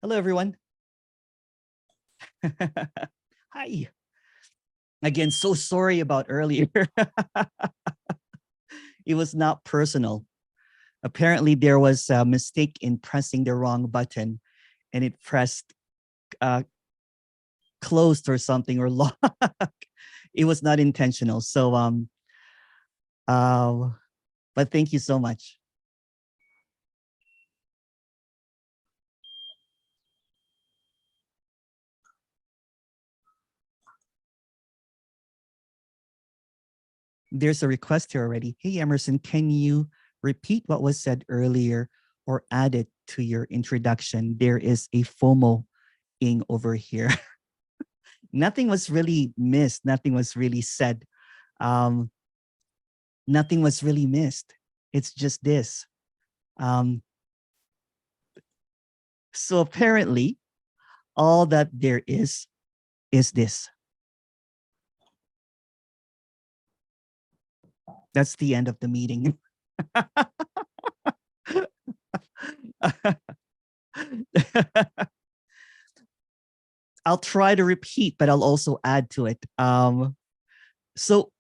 Hello, everyone. Hi. Again, so sorry about earlier. It was not personal. Apparently, there was a mistake in pressing the wrong button, and it pressed closed or something or lock. It was not intentional. So, but thank you so much. There's a request here already. Hey, Emerson, can you repeat what was said earlier or add it to your introduction? There is a FOMO-ing over here. Nothing was really missed. Nothing was really said. Nothing was really missed. It's just this. So apparently, all that there is this. That's the end of the meeting. I'll try to repeat, but I'll also add to it. So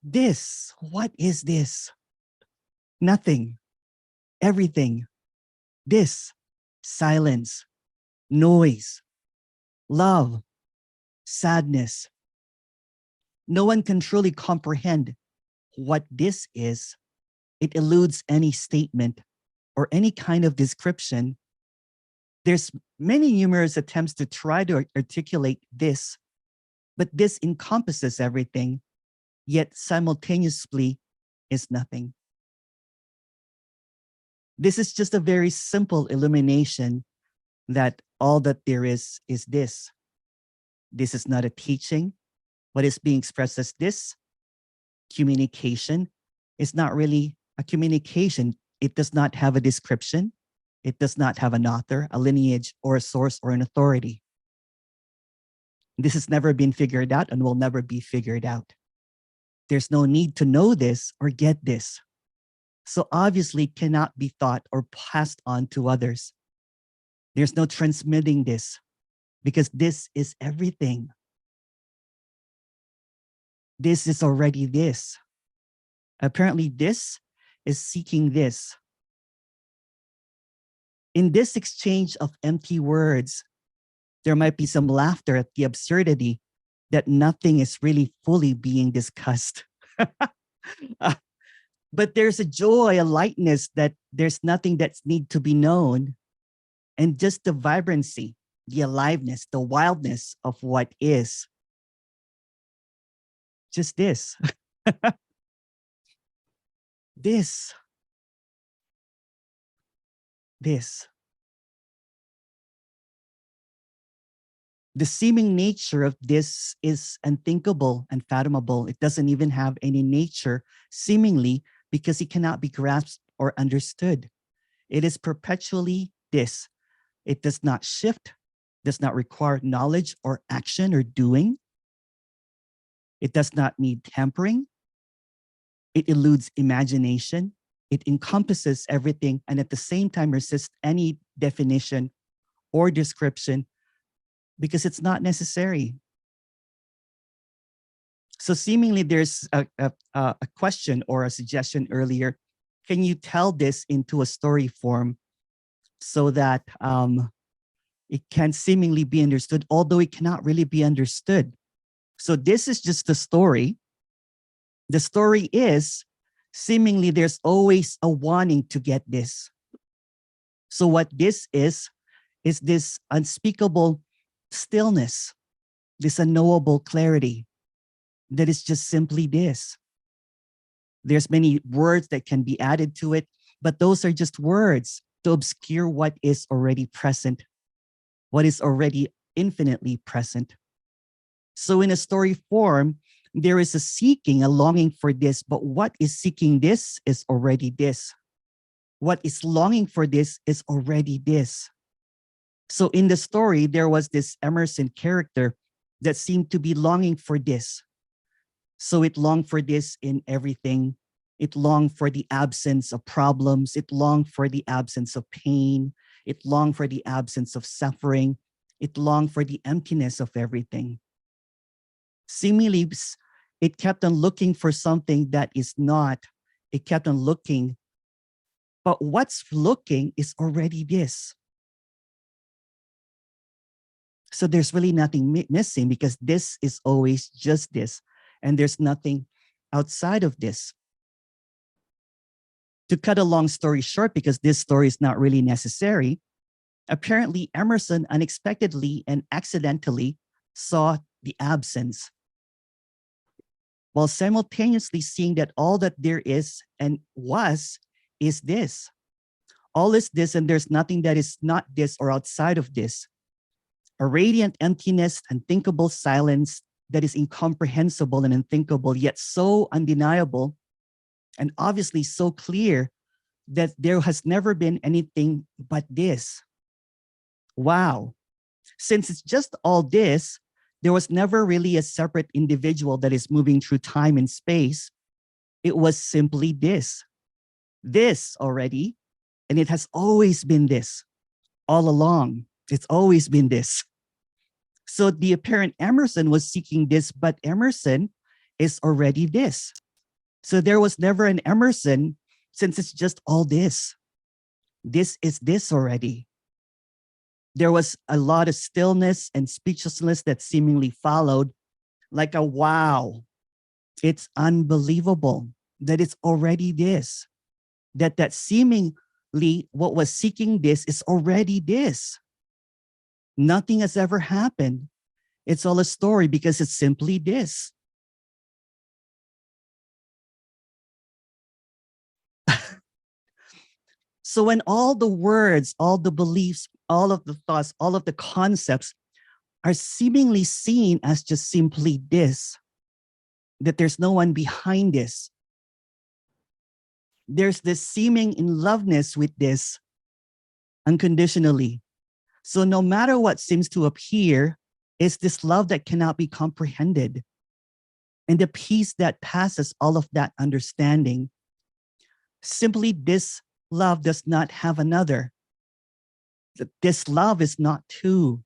this, what is this? Nothing, everything. This, silence, noise, love, sadness. No one can truly comprehend what this is. It eludes any statement or any kind of description. There's many numerous attempts to try to articulate this, but this encompasses everything, yet simultaneously is nothing. This is just a very simple illumination that all that there is this. This is not a teaching. What is being expressed as this communication is not really a communication. It does not have a description. It does not have an author, a lineage, or a source, or an authority. This has never been figured out and will never be figured out. There's no need to know this or get this. So obviously cannot be thought or passed on to others. There's no transmitting this because this is everything. This is already this. Apparently this is seeking this. In this exchange of empty words, there might be some laughter at the absurdity that nothing is really fully being discussed. But there's a joy, a lightness that there's nothing that's need to be known. And just the vibrancy, the aliveness, the wildness of what is. Just this. This. The seeming nature of this is unthinkable, unfathomable. It doesn't even have any nature, seemingly, because it cannot be grasped or understood. It is perpetually this. It does not shift, does not require knowledge or action or doing. It does not need tempering. It eludes imagination. It encompasses everything and at the same time resists any definition or description because it's not necessary. So seemingly there's a question or a suggestion earlier. Can you tell this into a story form so that it can seemingly be understood, although it cannot really be understood? So this is just the story. The story is seemingly there's always a wanting to get this. So what this is this unspeakable stillness, this unknowable clarity that is just simply this. There's many words that can be added to it, but those are just words to obscure what is already present, what is already infinitely present. So in a story form, there is a seeking, a longing for this, but what is seeking this is already this. What is longing for this is already this. So in the story, there was this Emerson character that seemed to be longing for this. So it longed for this in everything. It longed for the absence of problems. It longed for the absence of pain. It longed for the absence of suffering. It longed for the emptiness of everything. Seemingly, it kept on looking for something that is not. It kept on looking. But what's looking is already this. So there's really nothing missing, because this is always just this. And there's nothing outside of this. To cut a long story short, because this story is not really necessary, apparently Emerson unexpectedly and accidentally saw the absence, while simultaneously seeing that all that there is and was is this. All is this, and there's nothing that is not this or outside of this. A radiant emptiness, unthinkable silence that is incomprehensible and unthinkable, yet so undeniable and obviously so clear that there has never been anything but this. Wow. Since it's just all this, there was never really a separate individual that is moving through time and space. It was simply this. This already. And it has always been this. All along. It's always been this. So the apparent Emerson was seeking this, but Emerson is already this. So there was never an Emerson, since it's just all this. This is this already. There was a lot of stillness and speechlessness that seemingly followed, like a wow. It's unbelievable that it's already this. That seemingly what was seeking this is already this. Nothing has ever happened. It's all a story because it's simply this. So when all the words, all the beliefs, all of the thoughts, all of the concepts are seemingly seen as just simply this, that there's no one behind this, there's this seeming in loveness with this unconditionally. So no matter what seems to appear, it's this love that cannot be comprehended. And the peace that passes all of that understanding. Simply this love does not have another. This love is not two.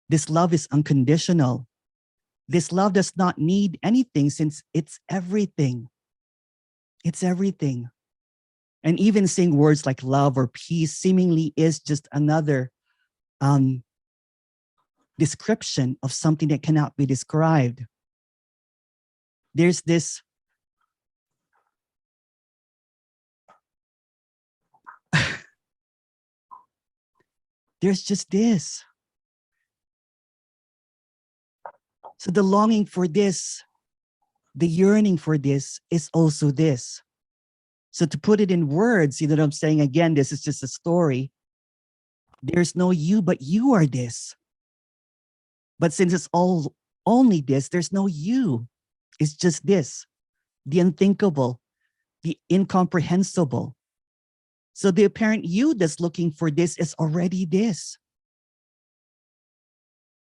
This love is unconditional. This love does not need anything, since it's everything. It's everything. And even saying words like love or peace seemingly is just another description of something that cannot be described. There's this there's just this. So the longing for this, the yearning for this is also this. So to put it in words, you know what I'm saying? Again, this is just a story. There's no you, but you are this. But since it's all only this, there's no you. It's just this, the unthinkable, the incomprehensible. So the apparent you that's looking for this is already this.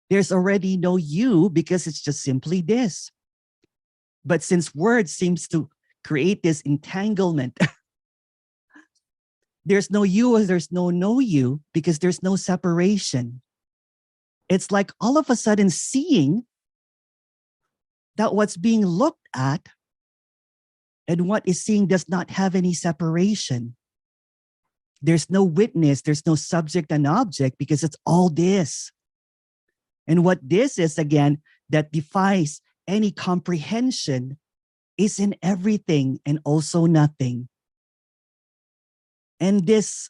There's already no you because it's just simply this. But since words seems to create this entanglement, there's no you or there's no you because there's no separation. It's like all of a sudden seeing that what's being looked at and what is seeing does not have any separation. There's no witness, there's no subject and object because it's all this. And what this is, again, that defies any comprehension is in everything and also nothing. And this,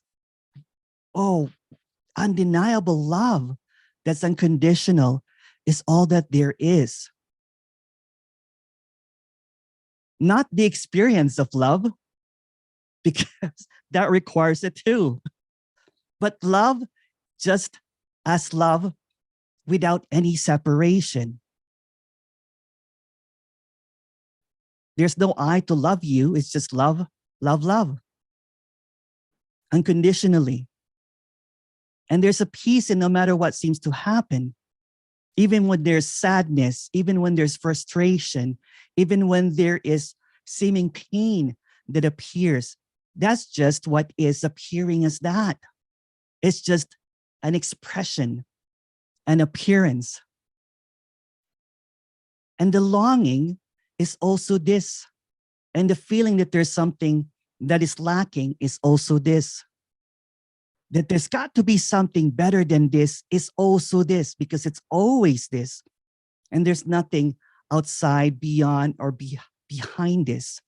undeniable love that's unconditional is all that there is. Not the experience of love, because that requires it too. But love just as love without any separation. There's no I to love you. It's just love, love, love. Unconditionally. And there's a peace in no matter what seems to happen. Even when there's sadness, even when there's frustration, even when there is seeming pain that appears, that's just what is appearing as that. It's just an expression, an appearance. And the longing is also this. And the feeling that there's something that is lacking is also this. That there's got to be something better than this is also this, because it's always this. And there's nothing outside, beyond, or behind this.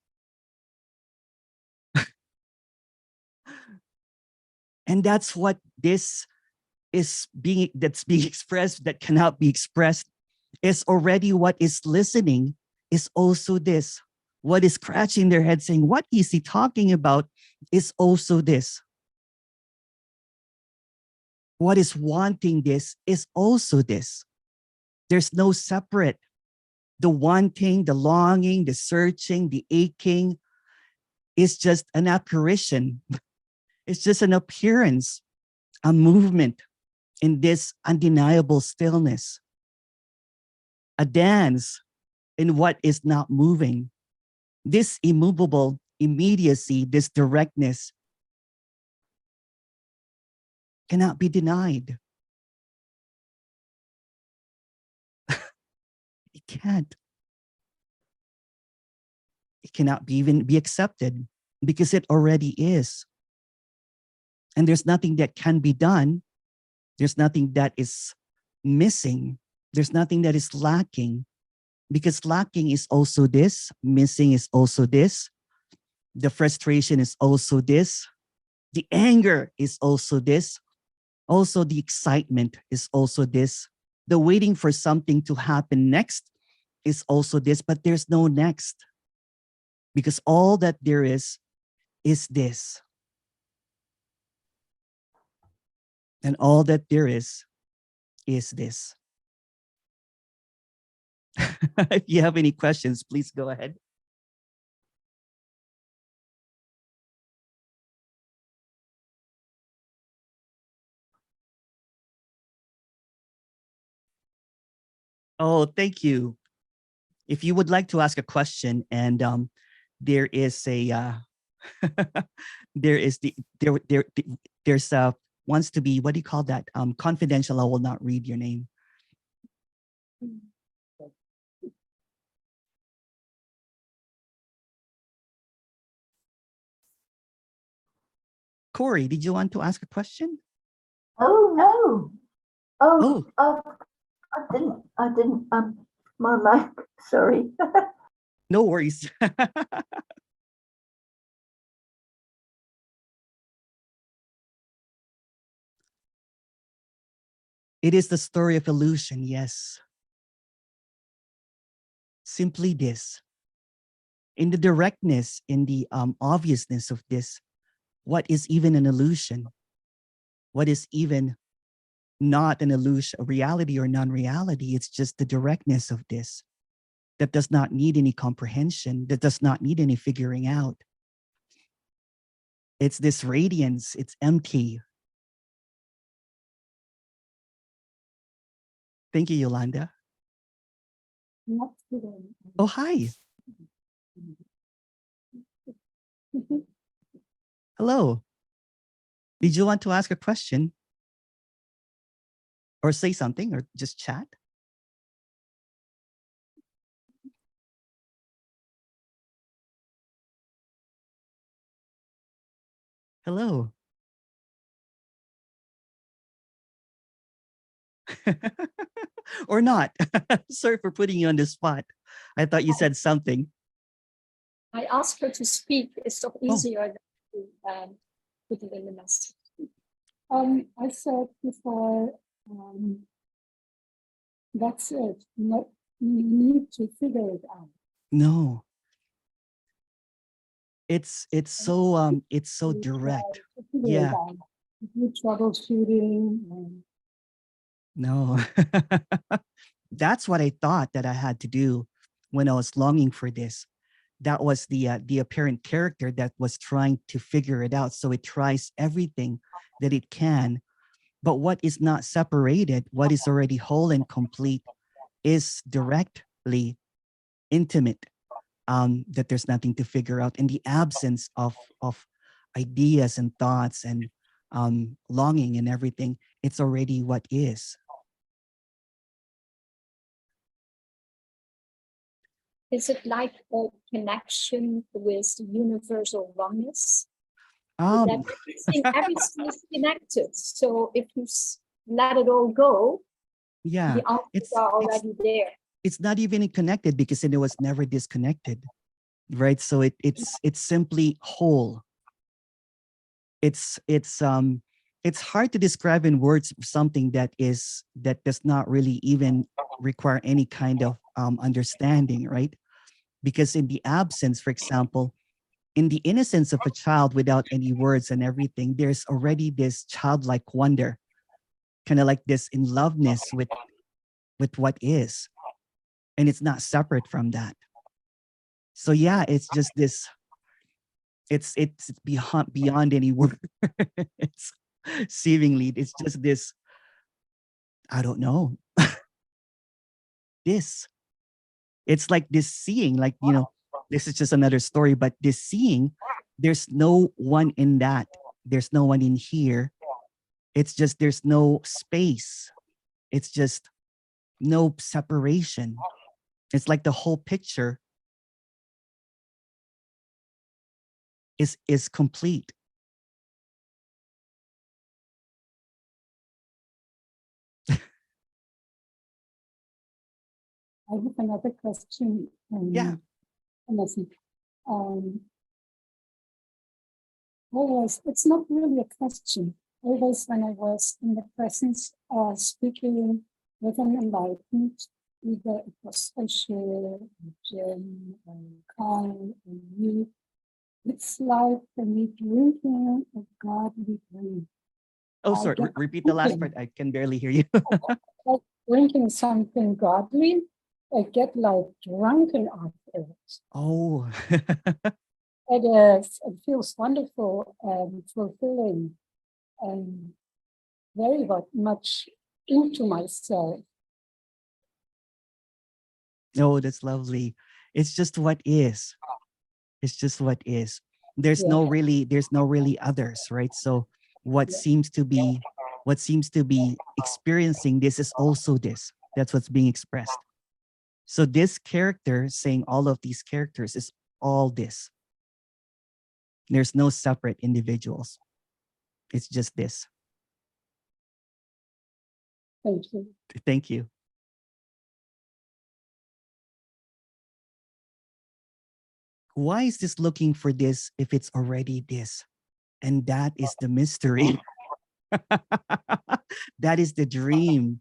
And that's what this is that's being expressed, that cannot be expressed, is already what is listening, is also this. What is scratching their head saying, what is he talking about, is also this. What is wanting this is also this. There's no separate. The wanting, the longing, the searching, the aching is just an apparition. It's just an appearance, a movement in this undeniable stillness, a dance in what is not moving. This immovable immediacy, this directness cannot be denied. It can't. It cannot even be accepted because it already is. And there's nothing that can be done. There's nothing that is missing. There's nothing that is lacking, because lacking is also this, missing is also this, the frustration is also this, the anger is also this, also the excitement is also this, the waiting for something to happen next is also this, but there's no next, because all that there is this. And all that there is this. If you have any questions, please go ahead. Oh, thank you. If you would like to ask a question, and there is a there is there's wants to be, what do you call that? Confidential. I will not read your name. Corey, did you want to ask a question? Oh no! I didn't. My mic. Sorry. No worries. It is the story of illusion, yes. Simply this. In the directness, in the obviousness of this, what is even an illusion? What is even not an illusion, a reality or non-reality? It's just the directness of this that does not need any comprehension, that does not need any figuring out. It's this radiance, it's empty. Thank you, Yolanda. Oh, hi. Hello. Did you want to ask a question? Or say something, or just chat? Hello. Or not. Sorry for putting you on the spot. I thought you said something. I asked her to speak. It's so easier than to put it in the message. I said before, that's it. No, you need to figure it out. No. It's so direct. Yeah. You troubleshooting. No. That's what I thought that I had to do when I was longing for this. That was the apparent character that was trying to figure it out. So it tries everything that it can. But what is not separated, what is already whole and complete, is directly intimate. That there's nothing to figure out in the absence of ideas and thoughts and longing and everything, it's already what is. Is it like a connection with the universal oneness? That everything is connected. So if you let it all go, yeah, the answers are already there. It's not even connected because it was never disconnected, right? So it's simply whole. It's hard to describe in words something that does not really even require any kind of understanding, right? Because in the absence, for example, in the innocence of a child without any words and everything, there's already this childlike wonder, kind of like this in loveness with what is, and it's not separate from that. So yeah, it's just this. It's beyond any word. It's seemingly it's just this. I don't know. This. It's like this seeing, like this is just another story, but this seeing, there's no one in that. There's no one in here. It's just there's no space. It's just no separation. It's like the whole picture is complete. I have another question. Yeah. Emerson. It's not really a question. Always when I was in the presence of speaking with an enlightened, either it was Osho, Jen, Khan, and you, it's like me drinking a godly drink. Oh, sorry. Repeat the last part. I can barely hear you. Like drinking something godly, I get like drunken afterwards. Oh. It feels wonderful and fulfilling and very much into myself. Oh, that's lovely. It's just what is. It's just what is. There's no really others, right? So what seems to be experiencing this is also this. That's what's being expressed. So this character saying all of these characters is all this. There's no separate individuals. It's just this. Thank you. Thank you. Why is this looking for this if it's already this? And that is the mystery. That is the dream.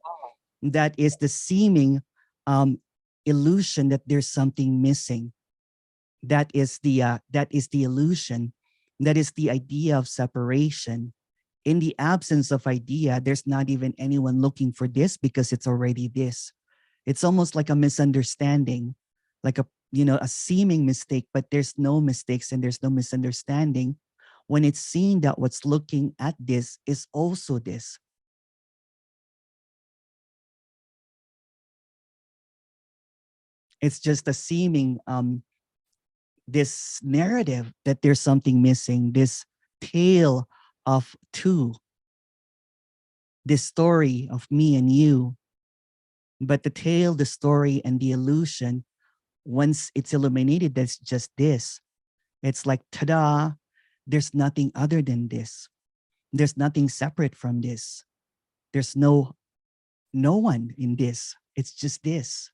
That is the seeming illusion that there's something missing. That is the illusion. That is the idea of separation. In the absence of idea, there's not even anyone looking for this because it's already this. It's almost like a misunderstanding, like a seeming mistake, but there's no mistakes and there's no misunderstanding when it's seen that what's looking at this is also this. It's just a seeming this narrative that there's something missing, this tale of two, this story of me and you. But the tale, the story, and the illusion, once it's illuminated, that's just this. It's like, ta-da, there's nothing other than this. There's nothing separate from this. There's no one in this. It's just this.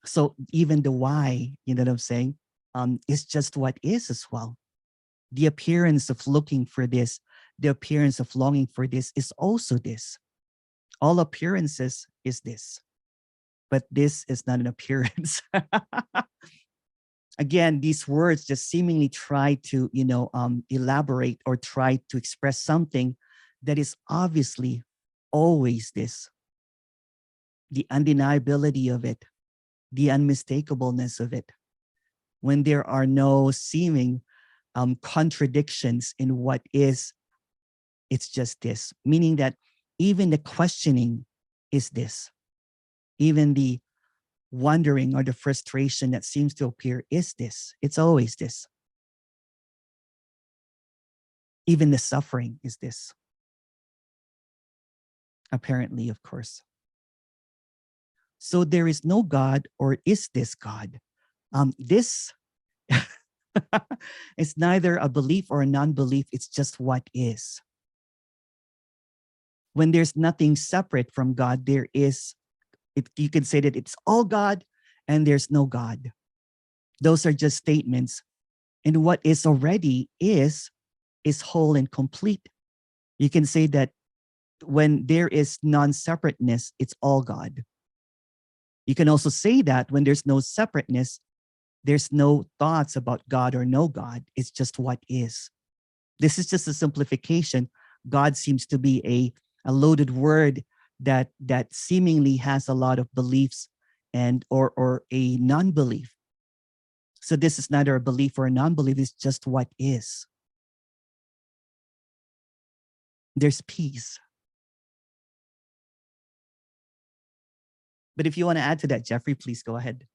So even the why, you know what I'm saying, is just what is as well. The appearance of looking for this, the appearance of longing for this is also this. All appearances is this, but this is not an appearance. Again, these words just seemingly try to, elaborate or try to express something that is obviously always this. The undeniability of it, the unmistakableness of it. When there are no seeming contradictions in what is, it's just this. Meaning that even the questioning is this. Even the wondering or the frustration that seems to appear is this. It's always this. Even the suffering is this. Apparently, of course. So there is no God, or is this God? This is neither a belief or a non-belief. It's just what is. When there's nothing separate from God, there is, you can say that it's all God and there's no God. Those are just statements. And what is already is whole and complete. You can say that when there is non-separateness, it's all God. You can also say that when there's no separateness, there's no thoughts about God or no God. It's just what is. This is just a simplification. God seems to be a loaded word that seemingly has a lot of beliefs and or a non-belief. So this is neither a belief or a non-belief. It's just what is. There's peace. But if you want to add to that, Jeffrey, please go ahead.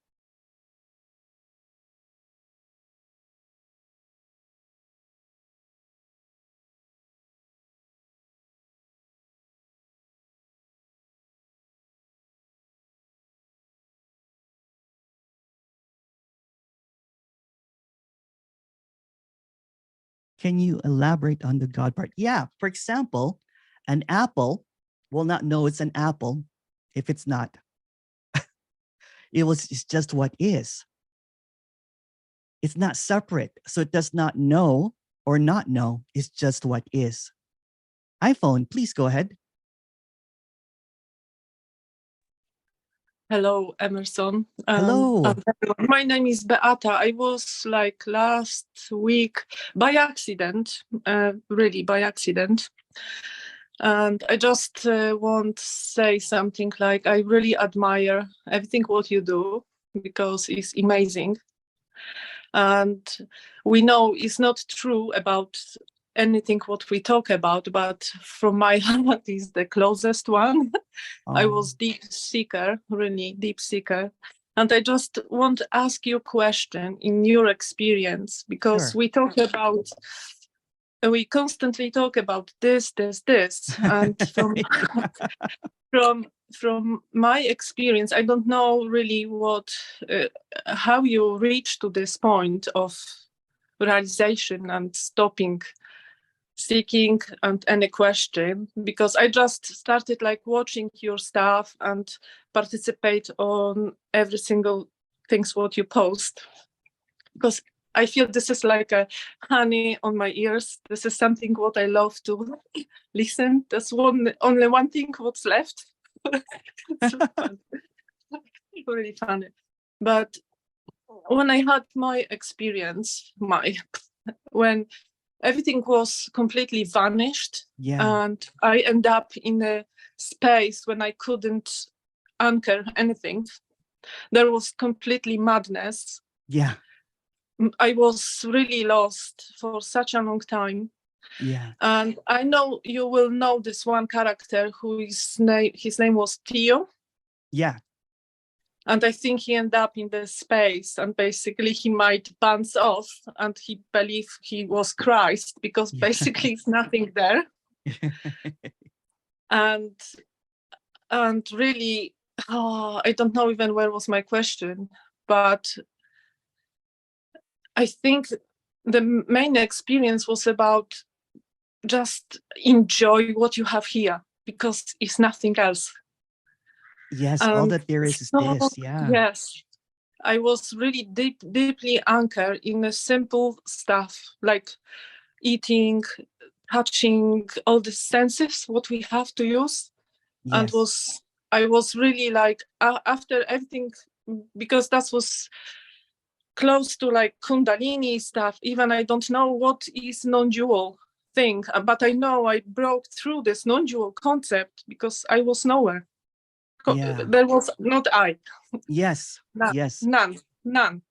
Can you elaborate on the God part? Yeah, for example, an apple will not know it's an apple if it's not. It's just what is. It's not separate, so it does not know or not know. It's just what is. iPhone, please go ahead. Hello, Emerson. Hello. My name is Beata. I was like last week by accident, really by accident. And I just want to say something like, I really admire everything what you do because it's amazing. And we know it's not true about anything what we talk about, but from my heart is the closest one. I was deep seeker, really deep seeker. And I just want to ask you a question in your experience, because Sure. we constantly talk about this, and from my experience, I don't know really how you reach to this point of realization and stopping seeking and any question, because I just started like watching your stuff and participate on every single things what you post, because I feel this is like a honey on my ears. This is something what I love to listen. That's only one thing what's left. Really funny. But when I had my experience, when everything was completely vanished, and I end up in a space when I couldn't anchor anything. There was completely madness. Yeah. I was really lost for such a long time. Yeah. And I know you will know this one character his name was Theo. Yeah. And I think he ended up in the space, and basically he might bounce off, and he believed he was Christ, because basically it's nothing there. and really, I don't know even where was my question, but I think the main experience was about just enjoy what you have here, because it's nothing else. Yes, all that there is this. Yeah. Yes. I was really deeply anchored in the simple stuff like eating, touching, all the senses, what we have to use. Yes. And I was really like, after everything, because that was close to like Kundalini stuff, even I don't know what is non-dual thing, but I know I broke through this non-dual concept because I was nowhere. There was not I. Yes. None. Yes. None.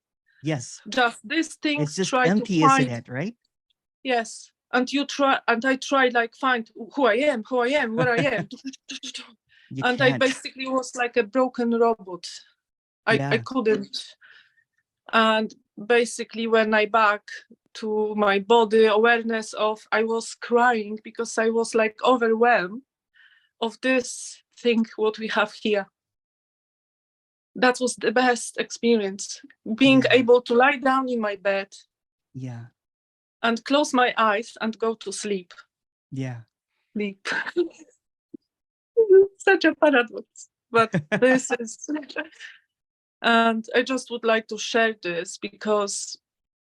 Yes. Just these things. It's just try empty, to find, isn't it? Right? Yes. And I tried like find who I am, where I am. And I basically was like a broken robot. I couldn't. And basically when I back to my body, awareness of, I was crying because I was like overwhelmed of this thing what we have here. That was the best experience, being Yeah. able to lie down in my bed Yeah. and close my eyes and go to sleep. Yeah. Sleep. Such a paradox, but this is, and I just would like to share this because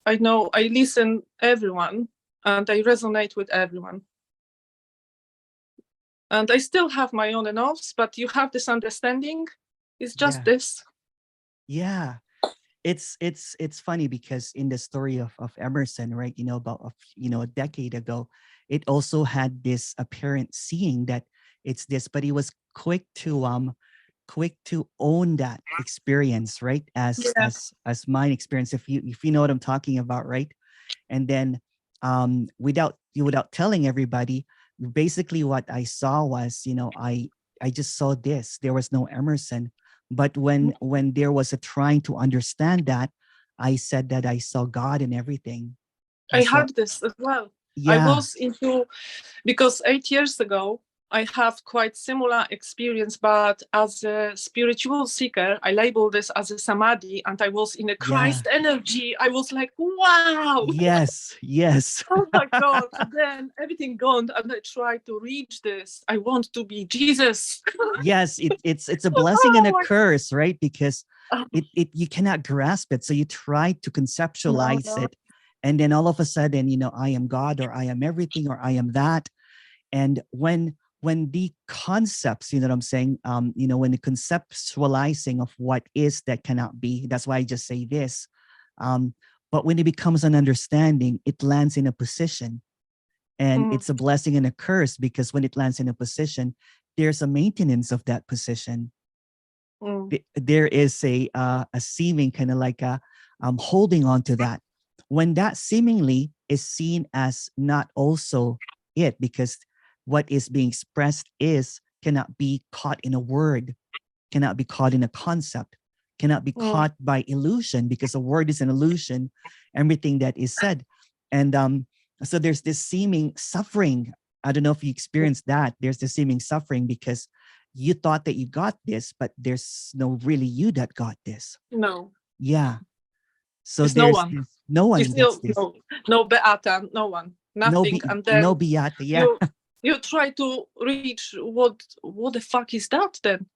I know I listen everyone and I resonate with everyone. And I still have my on and offs, but you have this understanding. It's just Yeah. this. Yeah. It's funny because in the story of Emerson, right, about a decade ago, it also had this apparent seeing that it's this, but he was quick to own that experience, right, as Yeah. as mine experience, if you know what I'm talking about, right? And then without telling everybody, basically what I saw was, I just saw this. There was no Emerson. But when there was a trying to understand that, I said that I saw God in everything. I saw, had this as well. I yeah, was into, because 8 years ago, I have quite similar experience, but as a spiritual seeker, I label this as a samadhi, and I was in a Christ energy. I was like, wow. Yes. Oh my God. And then everything gone, and I tried to reach this. I want to be Jesus. Yes, it's a blessing and a Oh, curse, right? Because oh, it you cannot grasp it, so you try to conceptualize no. it, and then all of a sudden, I am God, or I am everything, or I am that. And when the concepts, what I'm saying, when the conceptualizing of what is that cannot be, that's why I just say this. But when it becomes an understanding, it lands in a position, and it's a blessing and a curse, because when it lands in a position, there's a maintenance of that position. There is a seeming kind of like a holding on to that, when that seemingly is seen as not also it, because what is being expressed cannot be caught in a word, cannot be caught in a concept, cannot be caught by illusion, because a word is an illusion, everything that is said. And so there's this seeming suffering. I don't know if you experienced that. There's this seeming suffering because you thought that you got this, but there's no really you that got this. No. Yeah. So It's no there's one. no one It's gets this. no beata, no one, No, nothing. And then no beata. Yeah. you try to reach what the fuck is that then?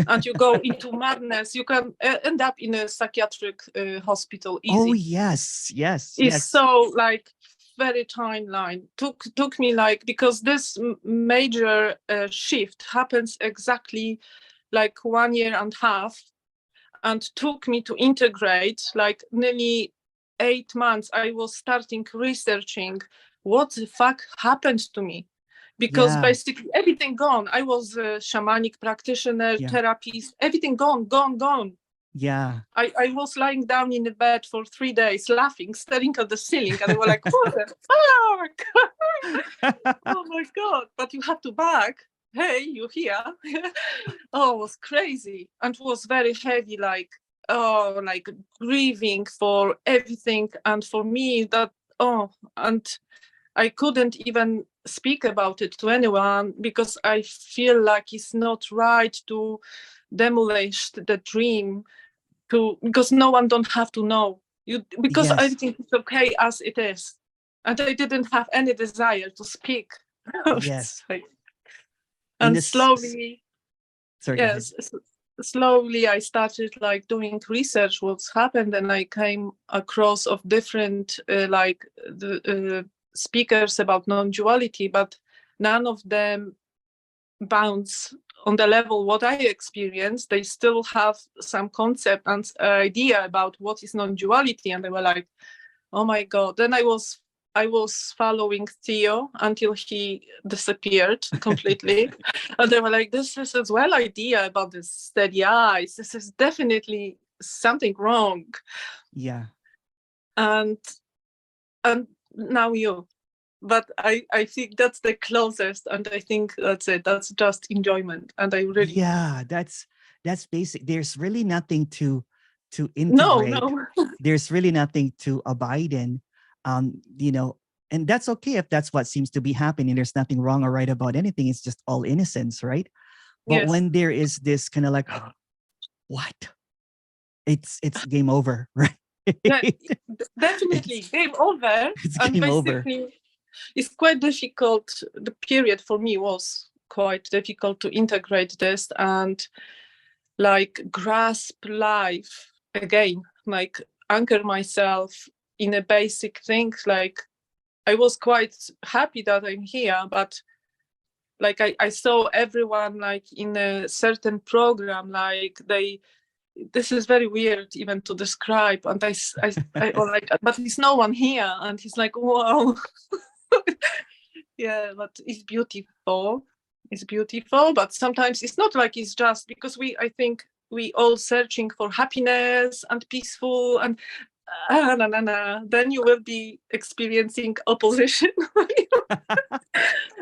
And you go into madness. You can end up in a psychiatric hospital easy. Oh yes. It's so like very timeline. Took me like, because this major shift happens exactly like 1.5 years, and took me to integrate like nearly 8 months. I was starting researching what the fuck happened to me, because basically everything gone. I was a shamanic practitioner, therapist, everything gone. Yeah. I was lying down in the bed for 3 days, laughing, staring at the ceiling, and they were like, what the fuck? Oh my God, but you have to back. Hey, you here? Oh, it was crazy. And it was very heavy, like grieving for everything. And for me, and I couldn't even speak about it to anyone, because I feel like it's not right to demolish the dream, because no one don't have to know you, because everything is okay as it is. And I didn't have any desire to speak. Yes. And slowly, sorry, slowly I started like doing research what's happened, and I came across of different speakers about non-duality, but none of them bounce on the level what I experienced. They still have some concept and idea about what is non-duality, and they were like, oh my God. Then I was following Theo until he disappeared completely. And they were like, this is as well idea about this steady eyes. This is definitely something wrong. Yeah. And now you. But I think that's the closest, and I think that's it. That's just enjoyment. And I really... Yeah, that's basic. There's really nothing to integrate. No. There's really nothing to abide in. you know, and that's okay if that's what seems to be happening. There's nothing wrong or right about anything. It's just all innocence, right? But Yes. when there is this kind of like, what? It's game over, right? Yeah, definitely game over. It's And game over. basically, it's quite difficult. The period for me was quite difficult to integrate this and like grasp life again, like anchor myself in a basic thing. Like I was quite happy that I'm here, but like I saw everyone like in a certain program, like this is very weird even to describe, and I was like, but there's no one here, and he's like, wow. Yeah, but it's beautiful. It's beautiful, but sometimes it's not like it's just because I think we all searching for happiness and peaceful and then you will be experiencing opposition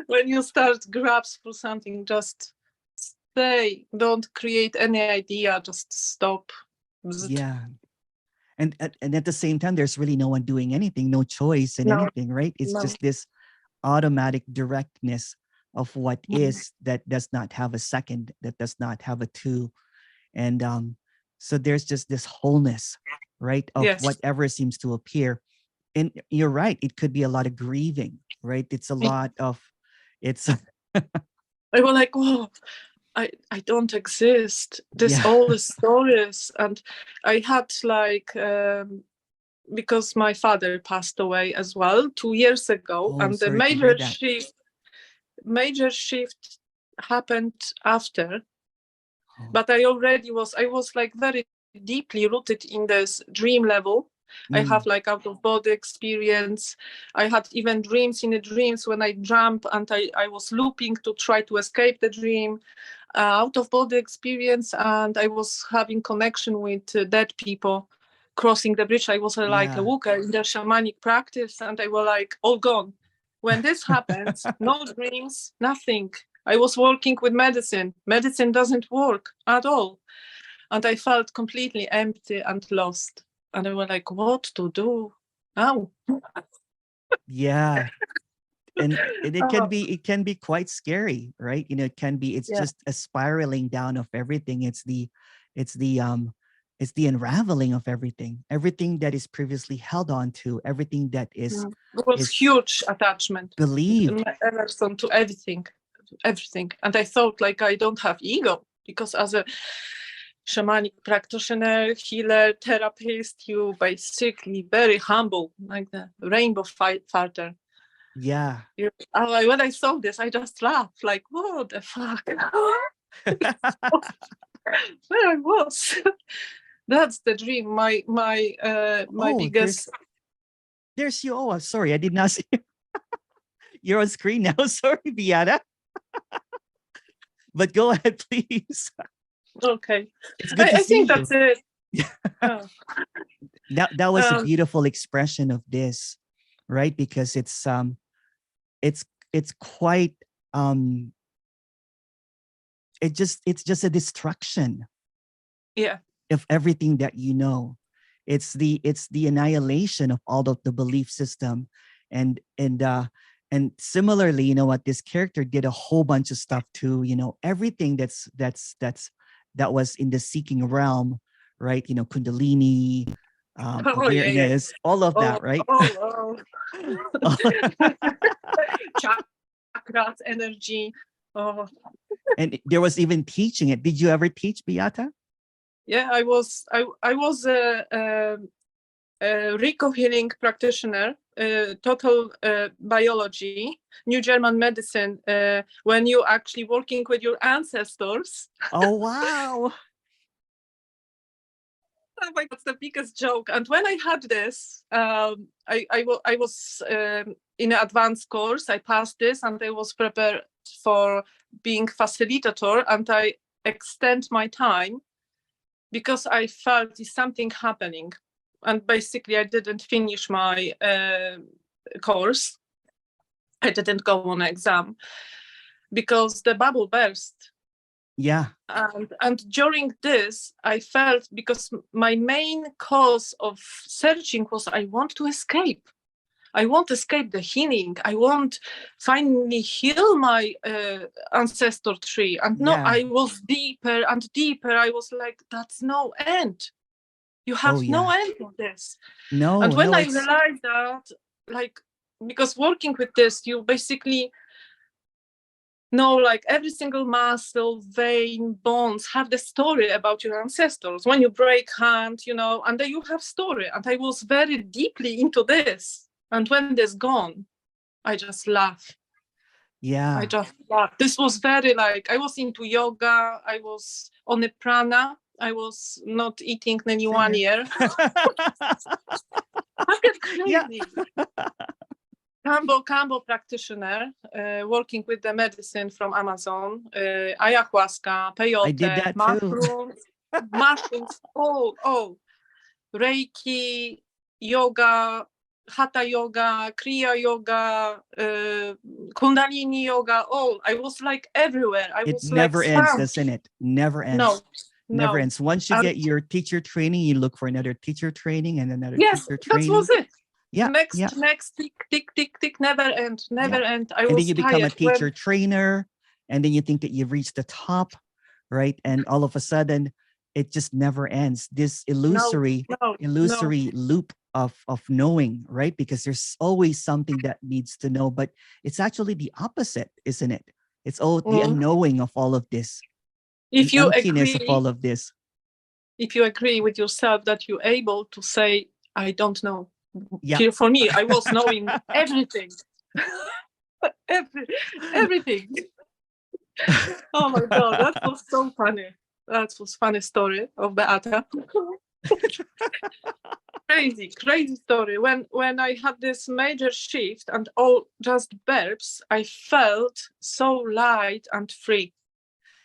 when you start grasp for something. Just stay, don't create any idea, just stop. Yeah. And at the same time, there's really no one doing anything, no choice in anything, right? It's just this automatic directness of what is, that does not have a second, that does not have a two. And so there's just this wholeness, right, of whatever seems to appear. And you're right, it could be a lot of grieving, right? It's a lot of, it's I was like, whoa, I don't exist. There's all the stories. And I had like because my father passed away as well 2 years ago, and the major shift happened after. But I was like very deeply rooted in this dream level. I have like out of body experience. I had even dreams in the dreams when I jump and I was looping to try to escape the dream. Out of body experience, and I was having connection with dead people crossing the bridge. I was like a walker in the shamanic practice, and I was like all gone. When this happens, no dreams, nothing. I was working with medicine. Medicine doesn't work at all. And I felt completely empty and lost. And I was like, what to do now? Yeah. And it can be quite scary, right? You know, it's just a spiraling down of everything. It's the unraveling of everything that is previously held on to, everything that is it was huge attachment, believed, Emerson, to everything. And I thought like I don't have ego, because as a shamanic practitioner, healer, therapist, you basically very humble, like the rainbow fighter. Yeah. When I saw this, I just laughed, like, what the fuck? Where I was. That's the dream. My biggest. There's you. Oh, I'm sorry, I did not see you. You're on screen now. Sorry, Beata. But go ahead, please. Okay. It's good to see think that's it. That was a beautiful expression of this, right? Because it's quite it's just a destruction of everything that you know. It's the annihilation of all of the belief system. And similarly, you know what, this character did a whole bunch of stuff too, you know, everything that was in the seeking realm, right? You know, Kundalini, awareness, all of that, right? Chakras, energy. And there was even teaching it. Did you ever teach, Beata? Yeah, I was a Rico healing practitioner, total biology, New German medicine, when you actually working with your ancestors. Oh, wow. Oh my God, that's the biggest joke. And when I had this, I was in an advanced course. I passed this, and I was prepared for being facilitator, and I extend my time because I felt there's something happening. And basically, I didn't finish my course. I didn't go on an exam because the bubble burst. Yeah. And during this, I felt, because my main cause of searching was I want to escape. I won't escape the healing. I won't finally heal my ancestor tree. And no, Yeah. I was deeper and deeper. I was like, that's no end. You have Oh, no yeah. end of this. No, And when no, I it's realized that, like, because working with this, you basically know, like, every single muscle, vein, bones have the story about your ancestors. When you break hand, you know, and then you have story. And I was very deeply into this. And when this gone, I just laugh. yeah. I just laugh. This was very like, I was into yoga. I was on a prana. I was not eating nearly Same 1 here. year. I get Yeah. crazy. Kambo practitioner, working with the medicine from Amazon, ayahuasca, I did peyote, that too. mushrooms, all. Reiki, yoga, hatha yoga, kriya yoga, kundalini yoga, all. I was like everywhere. I It was like never ends, sponge. doesn't it? Never ends. No, Never no. ends. Once you And get your teacher training, you look for another teacher training and another yes, teacher that training. was it. Yeah. Next, Yeah. tick, never end, never Yeah. end. I And then was you become a tired teacher when, trainer, and then you think that you've reached the top, right? And all of a sudden, it just never ends. This no. illusory loop of knowing, right? Because there's always something that needs to know, but it's actually the opposite, isn't it? It's all the Mm. unknowing of all of this, If the you emptiness of agree, all of this. if you agree with yourself that you're able to say, I don't know. Yeah. For me, I was knowing everything. Everything. Oh my God, that was so funny. That was funny story of Beata. Crazy story. When I had this major shift and all just burps, I felt so light and free.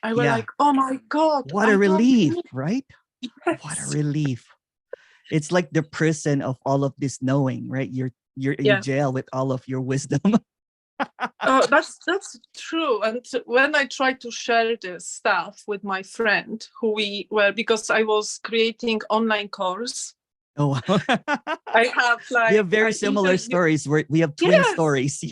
I was Yeah. like, oh my God, What I a don't relief, need right? What a this. relief. It's like the prison of all of this knowing, right? You're in Yeah. jail with all of your wisdom. Oh, that's true. And when I tried to share this stuff with my friend, who we were, because I was creating online course, Oh, wow. I have like We have very I similar interview- stories. We have twin Yes. stories.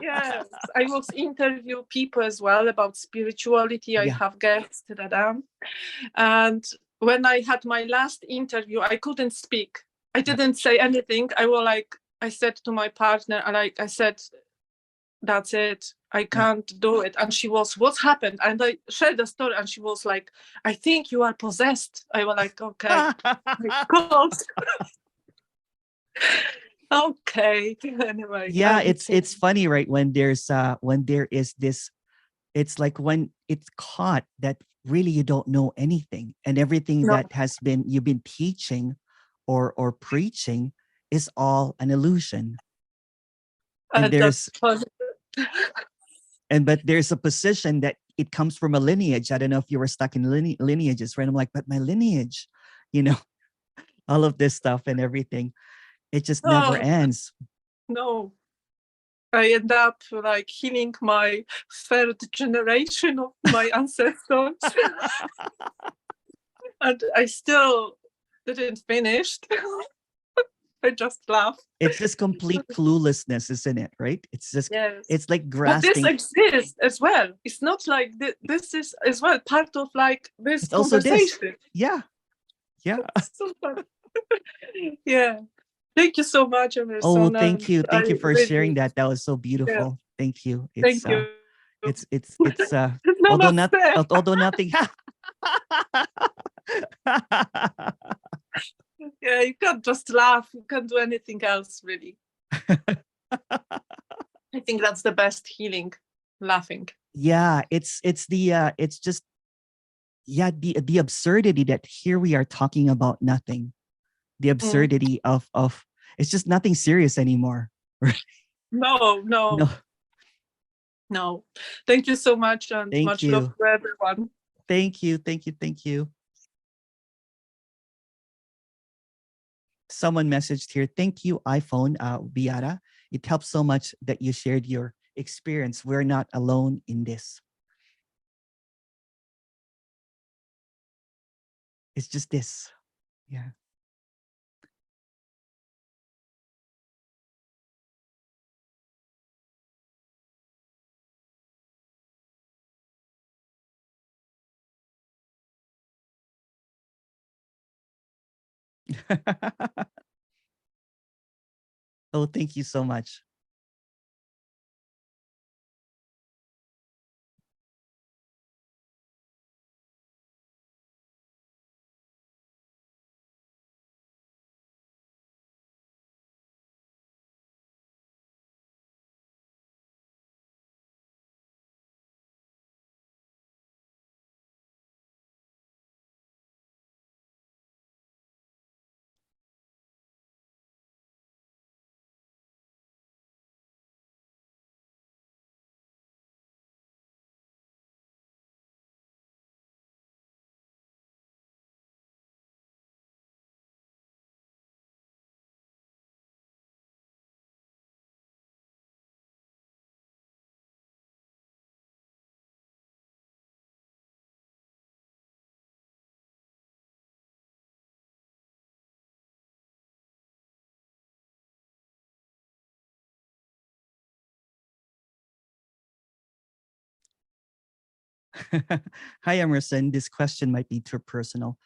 Yes, I was interview people as well about spirituality. I Yeah. have guests, and when I had my last interview, I couldn't speak. I didn't say anything. I said to my partner, I said, that's it. I can't do it. And she was, what's happened? And I shared the story, and she was like, I think you are possessed. I was like, okay. God. Okay. Anyway. Yeah, it's funny, right? When there is this, it's like when it's caught that really you don't know anything, and everything No. that you've been teaching or preaching is all an illusion. And there's but there's a position that it comes from a lineage. I don't know if you were stuck in lineages, right? I'm like, but my lineage, you know, all of this stuff and everything, it just never ends. No. I end up like healing my third generation of my ancestors. And I still didn't finish. I just laugh. It's just complete cluelessness, isn't it? Right? It's just, Yes. it's like But this grasping. exists as well. It's not like this is as well part of like this It's also this. conversation. Yeah. Yeah. So fun. Yeah. Thank you so much, Emerson. Oh, thank you. Thank you I for really- sharing that. That was so beautiful. Thank you. It's Thank you. it's although Namaste. although nothing Yeah, you can't just laugh. You can't do anything else, really. I think that's the best healing, laughing. Yeah, it's just, yeah, the absurdity that here we are talking about nothing. The absurdity of it's just nothing serious anymore. No. Thank you so much, and Thank much you. love to everyone. Thank you. Someone messaged here. Thank you, iPhone, Beata. It helps so much that you shared your experience. We're not alone in this. It's just this. Yeah. Oh, thank you so much. Hi, Emerson. This question might be too personal,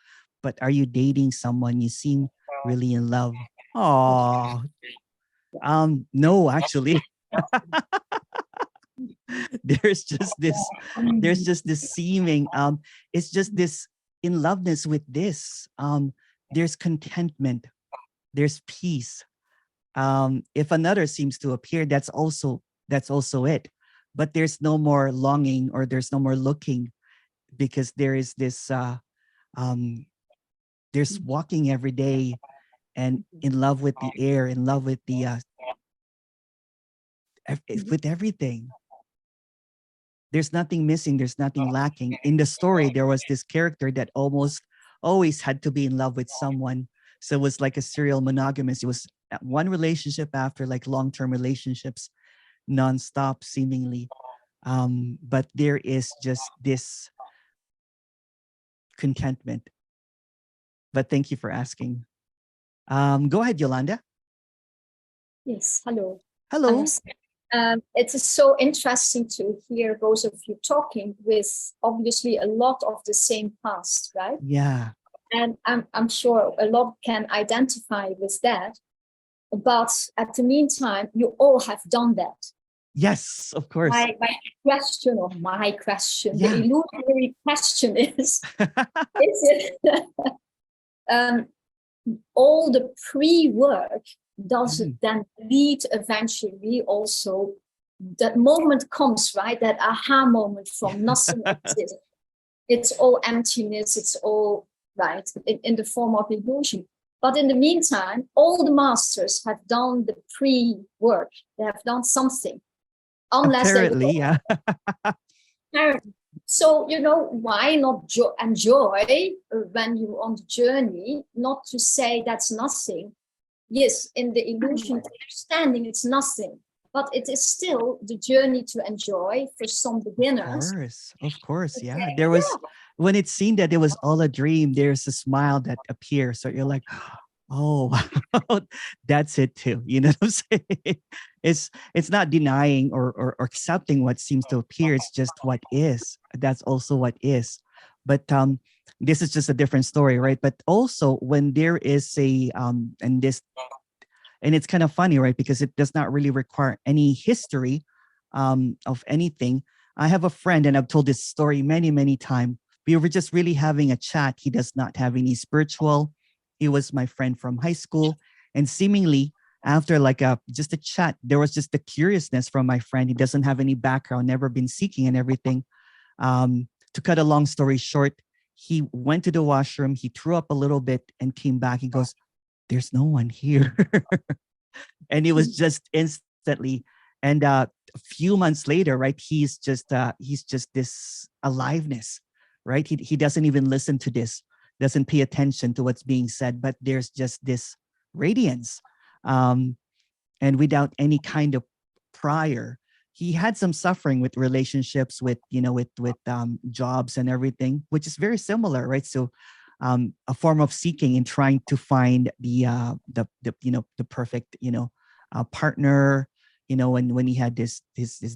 but are you dating someone you seem really in love? Oh, no, actually. there's just this there's just this seeming it's just this in loveness with this there's contentment, there's peace. If another seems to appear, that's also it, but there's no more longing or there's no more looking, because there is this um there's walking every day and in love with the air, in love with the with everything. There's nothing missing, there's nothing lacking. In the story, there was this character that almost always had to be in love with someone. So it was like a serial monogamous. It was one relationship after like long-term relationships, nonstop seemingly. But there is just this contentment. But thank you for asking. Go ahead, Yolanda. Yes, hello. Hello. It is so interesting to hear both of you talking with obviously a lot of the same past, right? Yeah. And I'm sure a lot can identify with that. But at the meantime, you all have done that. Yes, of course. My question, Yeah. the illusionary question is it all the pre-work, does it then lead eventually also, that moment comes, right? That aha moment from nothing exists. It's all emptiness, it's all right in the form of illusion. But in the meantime, all the masters have done the pre-work. They have done something. Unless apparently, yeah. So, why not enjoy when you're on the journey, not to say that's nothing. Yes, in the illusion understanding, it's nothing, but it is still the journey to enjoy for some beginners. Of course, yeah. There was, when it seemed that it was all a dream, there's a smile that appears. So you're like, oh, that's it too. You know what I'm saying? It's not denying or accepting what seems to appear. It's just what is. That's also what is. But this is just a different story, right? But also when there is a and it's kind of funny, right? Because it does not really require any history of anything. I have a friend, and I've told this story many, many times. We were just really having a chat. He does not have any spiritual. He was my friend from high school. And seemingly, after like just a chat, there was just the curiousness from my friend. He doesn't have any background, never been seeking and everything. To cut a long story short, he went to the washroom, he threw up a little bit and came back. He goes, there's no one here. And it was just instantly. And a few months later, right, he's just this aliveness, right? He doesn't even listen to this, doesn't pay attention to what's being said, but there's just this radiance. And without any kind of prior, he had some suffering with relationships, with jobs and everything, which is very similar, right? So a form of seeking and trying to find the perfect partner, when he had his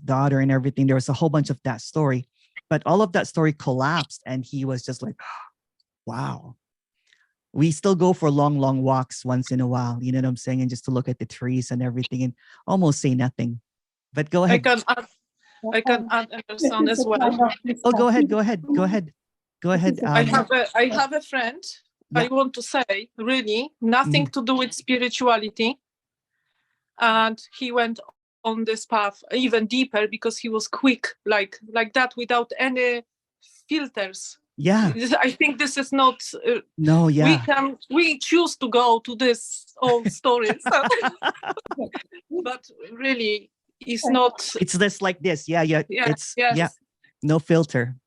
daughter and everything. There was a whole bunch of that story, but all of that story collapsed, and he was just like, wow, We still go for long walks once in a while, you know what I'm saying? And just to look at the trees and everything and almost say nothing. But go I ahead. can add Emerson as well. Oh, go ahead. I have a friend. Yeah. I want to say, really, nothing to do with spirituality. And he went on this path even deeper because he was quick, like that, without any filters. Yeah. I think this is not. No, yeah. We choose to go to this old stories, but really, it's not. It's just like this. Yeah. It's yeah. No filter.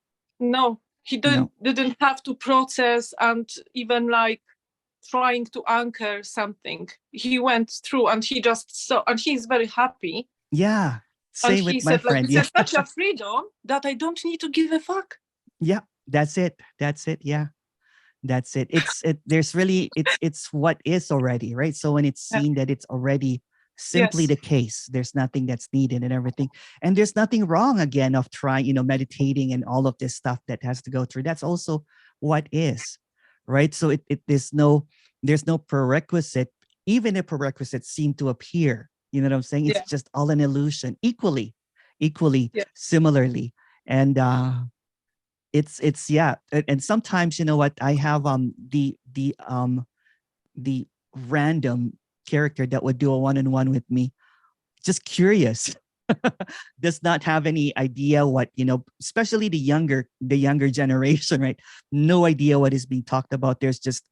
No, he didn't have to process and even like trying to anchor something. He went through and he just saw, and he's very happy. Yeah. Same with my friend. Like, it's such a freedom that I don't need to give a fuck. Yeah, that's it. Yeah. That's it. It's what is already, right? So when it's seen that it's already simply the case, there's nothing that's needed and everything. And there's nothing wrong again of trying, meditating and all of this stuff that has to go through. That's also what is, right? So there's no prerequisite, even if prerequisites seem to appear, you know what I'm saying? It's just all an illusion, equally, similarly. And it's yeah. And sometimes, you know what, I have the random character that would do a one-on-one with me, just curious, does not have any idea what, especially the younger generation, right? No idea what is being talked about. There's just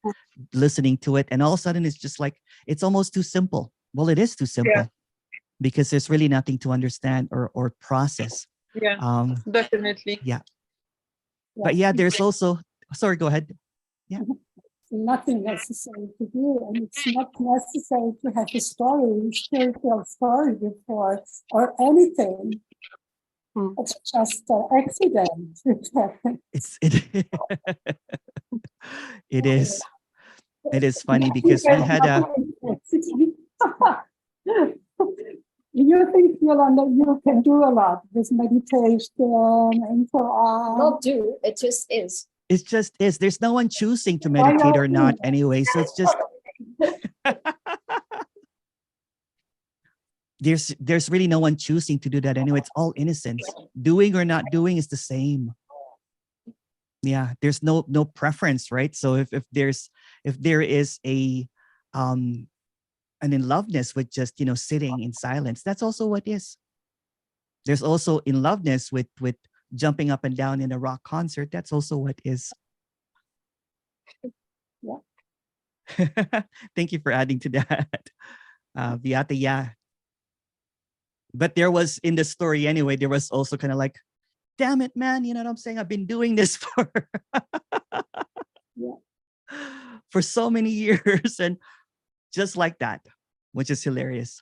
listening to it, and all of a sudden it's just like, it's almost too simple. Well, it is too simple because there's really nothing to understand or process. Definitely. But yeah, there's also, sorry, go ahead. Yeah. Nothing necessary to do, and it's not necessary to have a story, spiritual story before or anything. It's just an accident. It is funny because we had a. You think you can do a lot with meditation and so on. Not do, it just is. It just is. There's no one choosing to meditate or not anyway. So it's just there's really no one choosing to do that anyway. It's all innocence. Doing or not doing is the same. Yeah, there's no preference, right? So if there is a an in loveness with just sitting in silence, that's also what is. There's also in loveness with jumping up and down in a rock concert. That's also what is. Thank you for adding to that. Beata, yeah. But there was, in the story anyway, there was also kind of like, damn it, man, you know what I'm saying? I've been doing this for so many years, and just like that, which is hilarious.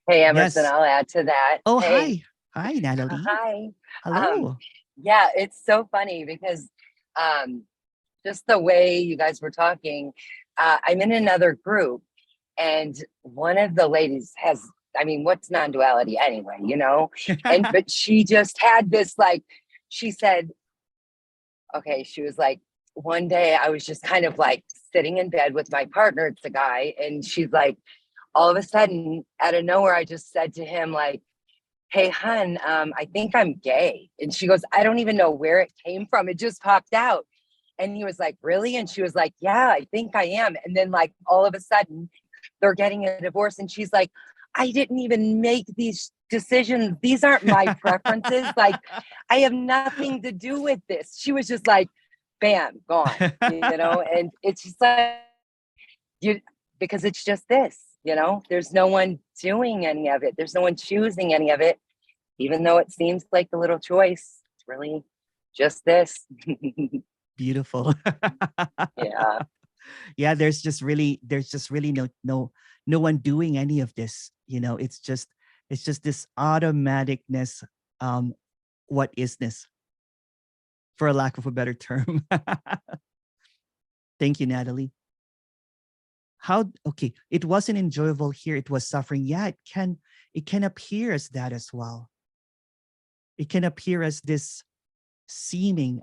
Hey, Emerson, I'll add to that. Oh, hey. Hi, Natalie. Hi. Hello. Yeah, it's so funny because just the way you guys were talking, I'm in another group, and one of the ladies has, what's non-duality anyway, but she just had this, like, she said, okay, she was like, one day I was just kind of like sitting in bed with my partner, it's a guy, and she's like, all of a sudden, out of nowhere, I just said to him, like, hey, hun, I think I'm gay. And she goes, I don't even know where it came from. It just popped out. And he was like, really? And she was like, yeah, I think I am. And then, like, all of a sudden, they're getting a divorce. And she's like, I didn't even make these decisions. These aren't my preferences. Like, I have nothing to do with this. She was just like, bam, gone, and it's just like, because it's just this. There's no one doing any of it. There's no one choosing any of it, even though it seems like the little choice. It's really just this. Beautiful. Yeah. Yeah. There's just really no one doing any of this. It's just this automaticness, what isness, for a lack of a better term. Thank you, Natalie. how, okay, it wasn't enjoyable here, it was suffering. Yeah, it can appear as that as well. It can appear as this seeming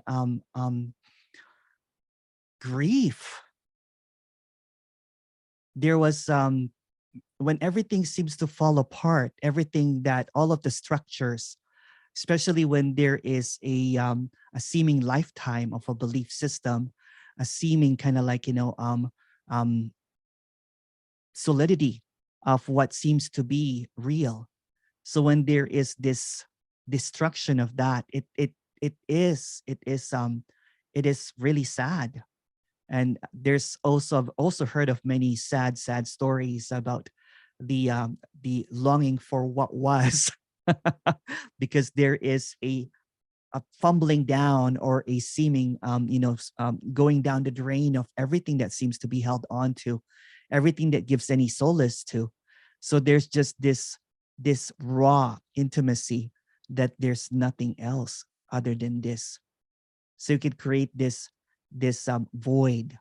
grief. There was when everything seems to fall apart, everything that all of the structures, especially when there is a seeming lifetime of a belief system, a seeming kind of like, solidity of what seems to be real. So when there is this destruction of that, it is really sad. And there's also, I've also heard of many sad stories about the longing for what was, because there is a fumbling down or a seeming going down the drain of everything that seems to be held on to, everything that gives any solace to. So there's just this raw intimacy that there's nothing else other than this. So you could create this void,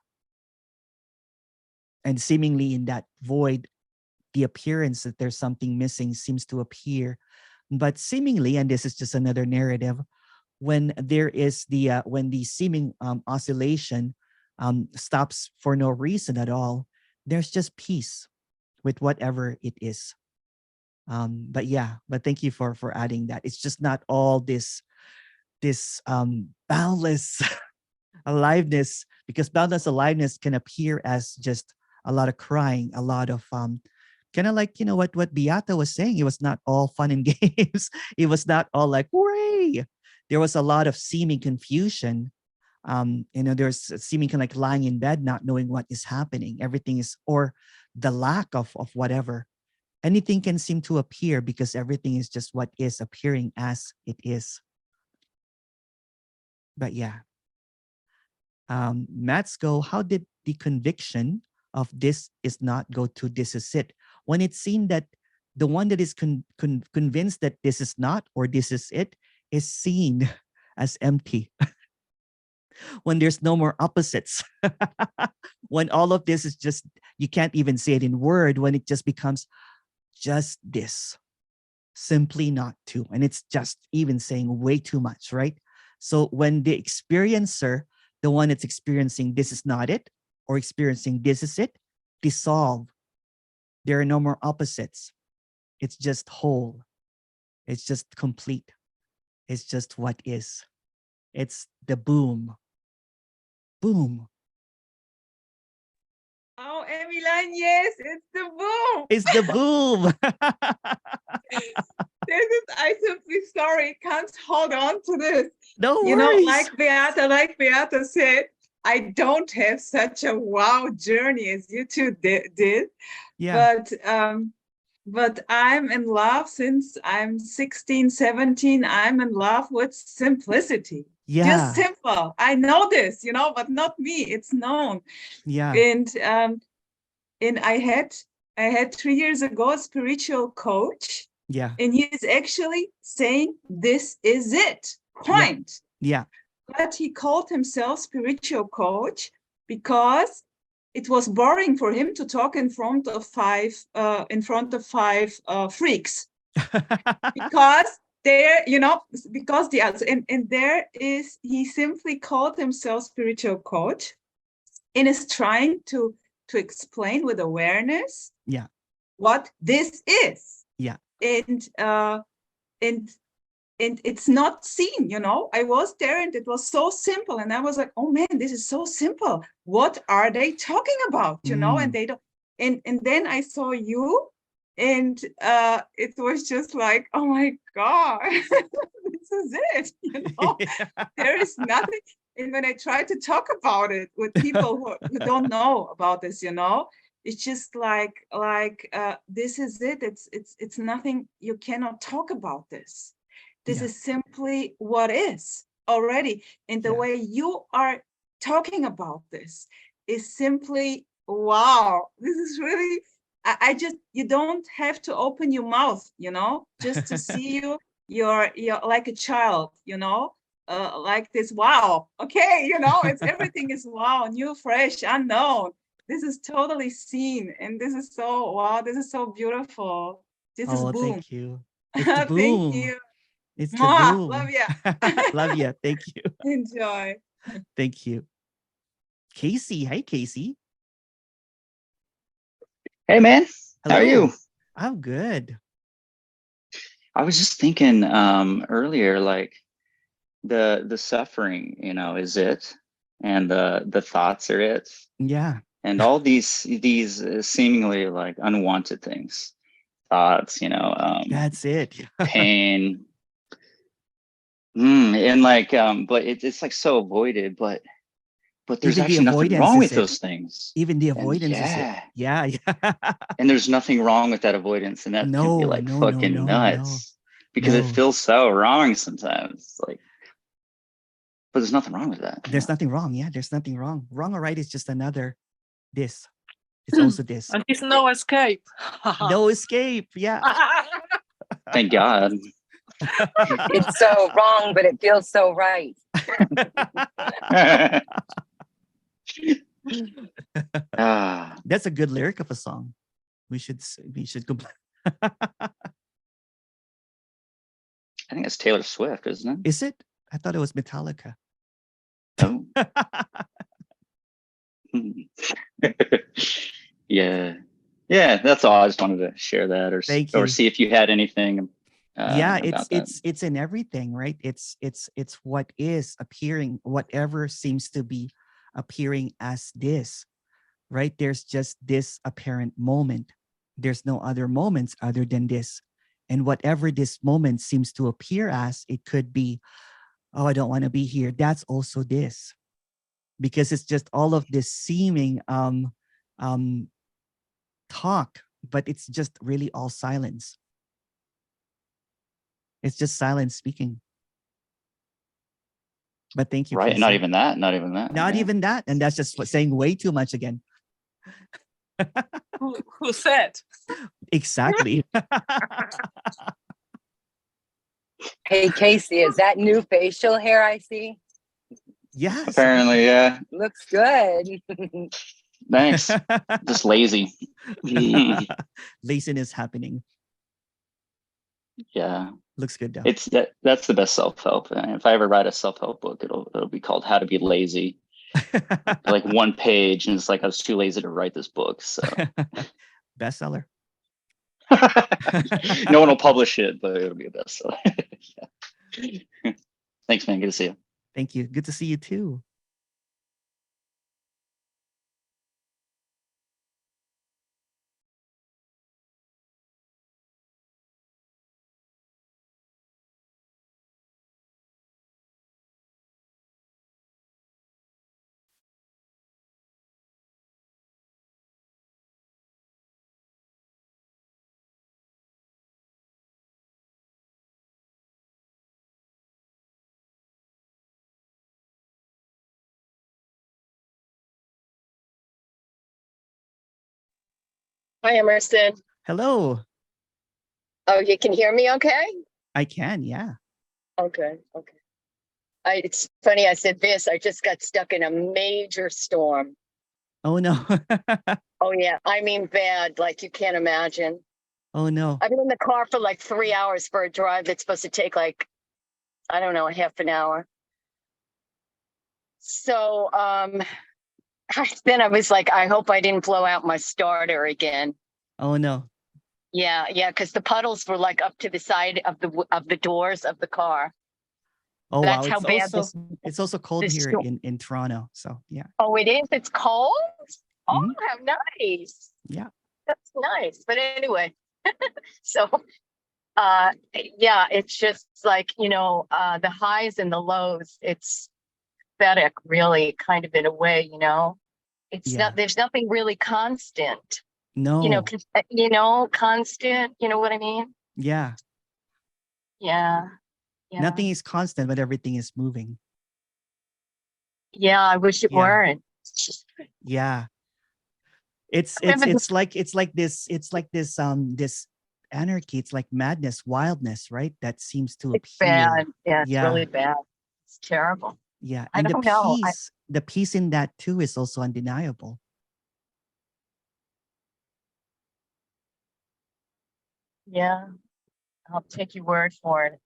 and seemingly in that void, the appearance that there's something missing seems to appear. But seemingly, and this is just another narrative, when there is when the seeming oscillation stops for no reason at all, there's just peace with whatever it is. But thank you for adding that. It's just not all this boundless aliveness, because boundless aliveness can appear as just a lot of crying, a lot of kind of like, what Beata was saying. It was not all fun and games. It was not all like, hooray. There was a lot of seeming confusion. There's seeming kind of like lying in bed, not knowing what is happening. Everything is, or the lack of whatever. Anything can seem to appear because everything is just what is appearing as it is. But yeah. Matsko, how did the conviction of this is not go to this is it? When it's seen that the one that is convinced that this is not or this is it is seen as empty. When there's no more opposites. When all of this is just, you can't even say it in word, when it just becomes just this, simply not to. And it's just even saying way too much, right? So when the experiencer, the one that's experiencing this is not it, or experiencing this is it, dissolve. There are no more opposites. It's just whole. It's just complete. It's just what is. It's the boom. Boom. Oh, Emilan, yes, it's the boom. It's the boom. I simply sorry, can't hold on to this. No You know, worries. like Beata said, I don't have such a wow journey as you two did. Yeah. But I'm in love since I'm 16, 17. I'm in love with simplicity. Yeah. Just simple. I know this, but not me. It's known. Yeah. And I had 3 years ago a spiritual coach. Yeah. And he's actually saying, this is it. Point. Yeah. But he called himself spiritual coach because it was boring for him to talk in front of five freaks. Because there, because the others, and there is, he simply called himself spiritual coach and is trying to explain with awareness what this is. Yeah. And it's not seen, I was there and it was so simple. And I was like, oh man, this is so simple. What are they talking about? And they don't. And then I saw you, and it was just like, oh my God, this is it. There is nothing. And when I try to talk about it with people who don't know about this, it's just like this is it. It's nothing. You cannot talk about this. This is simply what is already. And the way you are talking about this is simply, wow, this is really, you don't have to open your mouth, just to see you're like a child, like this, wow, okay, it's everything is wow, new, fresh, unknown. this is totally seen. And this is so, wow, this is so beautiful. This is Oh, boom. thank you. It's the Thank boom. you. It's the Mwah, boom. love ya. Love you. Thank you. Enjoy. Thank you. Casey. Hey, Casey. Hey man, how are Hello. you? I'm good. I was just thinking earlier, like the suffering, you know, is it, and the thoughts are it, Yeah. and all these seemingly like unwanted things, thoughts, you know, That's it. pain, and like but it's like so avoided, but there's Even the actually nothing avoidance wrong is with it. those things. Even the And avoidance is it. yeah, Yeah. and there's nothing wrong with that avoidance, and that can be like No. fucking nuts because it No. feels so wrong sometimes. Like, but there's nothing wrong with that. There's nothing wrong. Yeah, there's nothing wrong. Wrong or right is just another this. It's also this. And there's no escape. No escape. Yeah. Thank God. It's so wrong, but it feels so right. That's a good lyric of a song. We should go. I think it's Taylor Swift, isn't it? Is it? I thought it was Metallica. Oh. Yeah. That's all. I just wanted to share that, or Thank you. see if you had anything. Yeah, about that. it's in everything, right? It's what is appearing, whatever seems to be appearing as this, right? There's just this apparent moment. There's no other moments other than this. And whatever this moment seems to appear as, it could be, oh, I don't want to be here. That's also this. Because it's just all of this seeming talk, but it's just really all silence. It's just silence speaking. But thank you, Right. Casey. Not even that. Not yeah. even that. And that's just saying way too much again. Who said? Exactly. Hey, Casey, is that new facial hair I see? Yes. Apparently, yeah. Looks good. Thanks. Just lazy. Laziness happening. Yeah. Looks good though. It's that's the best self-help. If I ever write a self-help book, it'll be called How to Be Lazy. Like one page, and it's like I was too lazy to write this book. So Bestseller. no one will publish it, but it'll be a bestseller. Yeah. Thanks, man. Good to see you. Thank you. Good to see you too. Hi, Emerson. Hello. Oh, you can hear me okay? I can, yeah. Okay. It's funny I said this. I just got stuck in a major storm. Oh no. Oh, yeah. I mean, bad, like you can't imagine. Oh no. I've been in the car for like 3 hours for a drive that's supposed to take like, I don't know, a half an hour. So then I was like, I hope I didn't blow out my starter again. Oh no. Yeah, because the puddles were like up to the side of the doors of the car. Oh That's wow. how bad It's also cold this here storm- in Toronto. So yeah. Oh, it is? It's cold? Oh, Mhm. how nice. Yeah. That's nice. But anyway, so yeah, it's just like, the highs and the lows, it's pathetic, really, kind of in a way, It's Yeah. not, there's nothing really constant, No. constant, you know what I mean? Yeah. Yeah. Nothing is constant, but everything is moving. Yeah, I wish it Yeah. weren't. Yeah. It's Remember this this anarchy. It's like madness, wildness, right? That seems to It's bad. appear. Yeah, it's Yeah. really bad. It's terrible. Yeah. I And don't know. the peace in that too is also undeniable. Yeah, I'll take your word for it.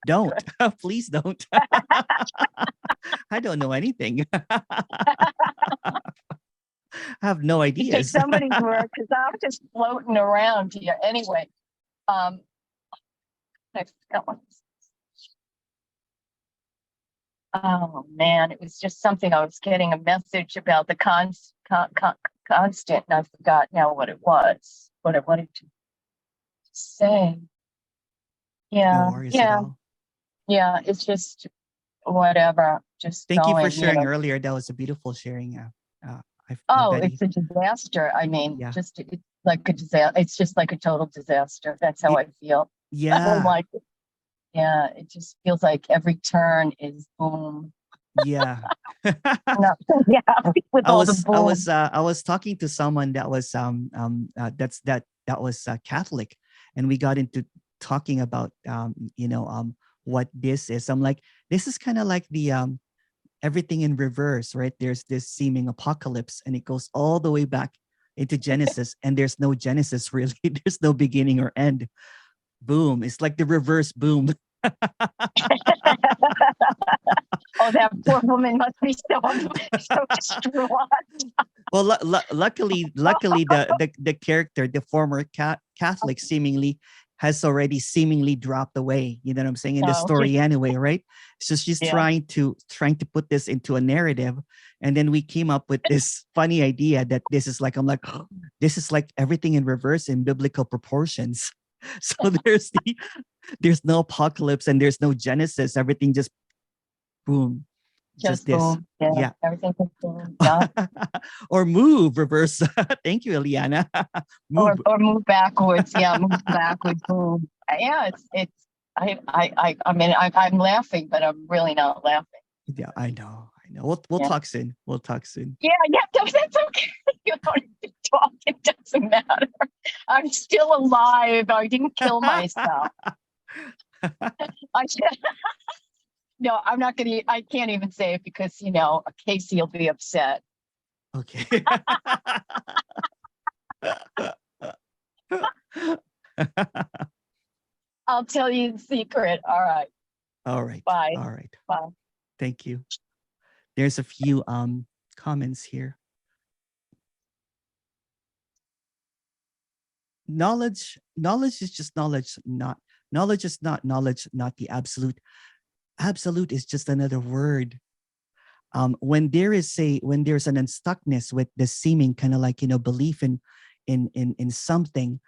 Don't. Please don't. I don't know anything. I have no You take ideas. somebody's word because I'm just floating around here. Anyway, I forgot what. Oh man, it was just something I was getting a message about the constant, and I forgot now what it was. What I wanted to say. No Yeah, worries at all. yeah. It's just whatever. Just Thank you for going, sharing earlier. That was a beautiful sharing. Oh, Betty. it's a disaster. I mean, Yeah. just it's like a disaster. It's just like a total disaster. That's how I feel. Yeah. Like, yeah, it just feels like every turn is boom. Yeah. No, yeah, with all the boom. I was talking to someone that was Catholic, and we got into talking about what this is. I'm like, this is kind of like the everything in reverse, right? There's this seeming apocalypse, and it goes all the way back into Genesis, and there's no Genesis really. There's no beginning or end. Boom! It's like the reverse boom. Oh, that poor woman must be so distraught. Well, luckily, the character, the former Catholic, seemingly has already seemingly dropped away. You know what I'm saying in the story anyway, right? So she's trying to put this into a narrative, and then we came up with this funny idea that this is like, I'm like, oh, this is like everything in reverse in biblical proportions. So there's no apocalypse and there's no Genesis. Everything just boom. Just this. Boom. Yeah. Everything just boom. Yeah. Or move reverse. Thank you, Eliana. Or move backwards. Yeah, move backwards. Boom. Yeah, I mean, I'm laughing, but I'm really not laughing. Yeah, I know. We'll talk soon. We'll talk soon. Yeah, that's okay. You don't have to talk. It doesn't matter. I'm still alive. I didn't kill myself. No, I'm not gonna. I can't even say it because Casey will be upset. Okay. I'll tell you the secret. All right. All right. Bye. All right. Bye. Thank you. There's a few comments here. Knowledge is just knowledge, knowledge is not knowledge, not the absolute. Absolute is just another word. When there's an unstuckness with the seeming kind of like belief in something,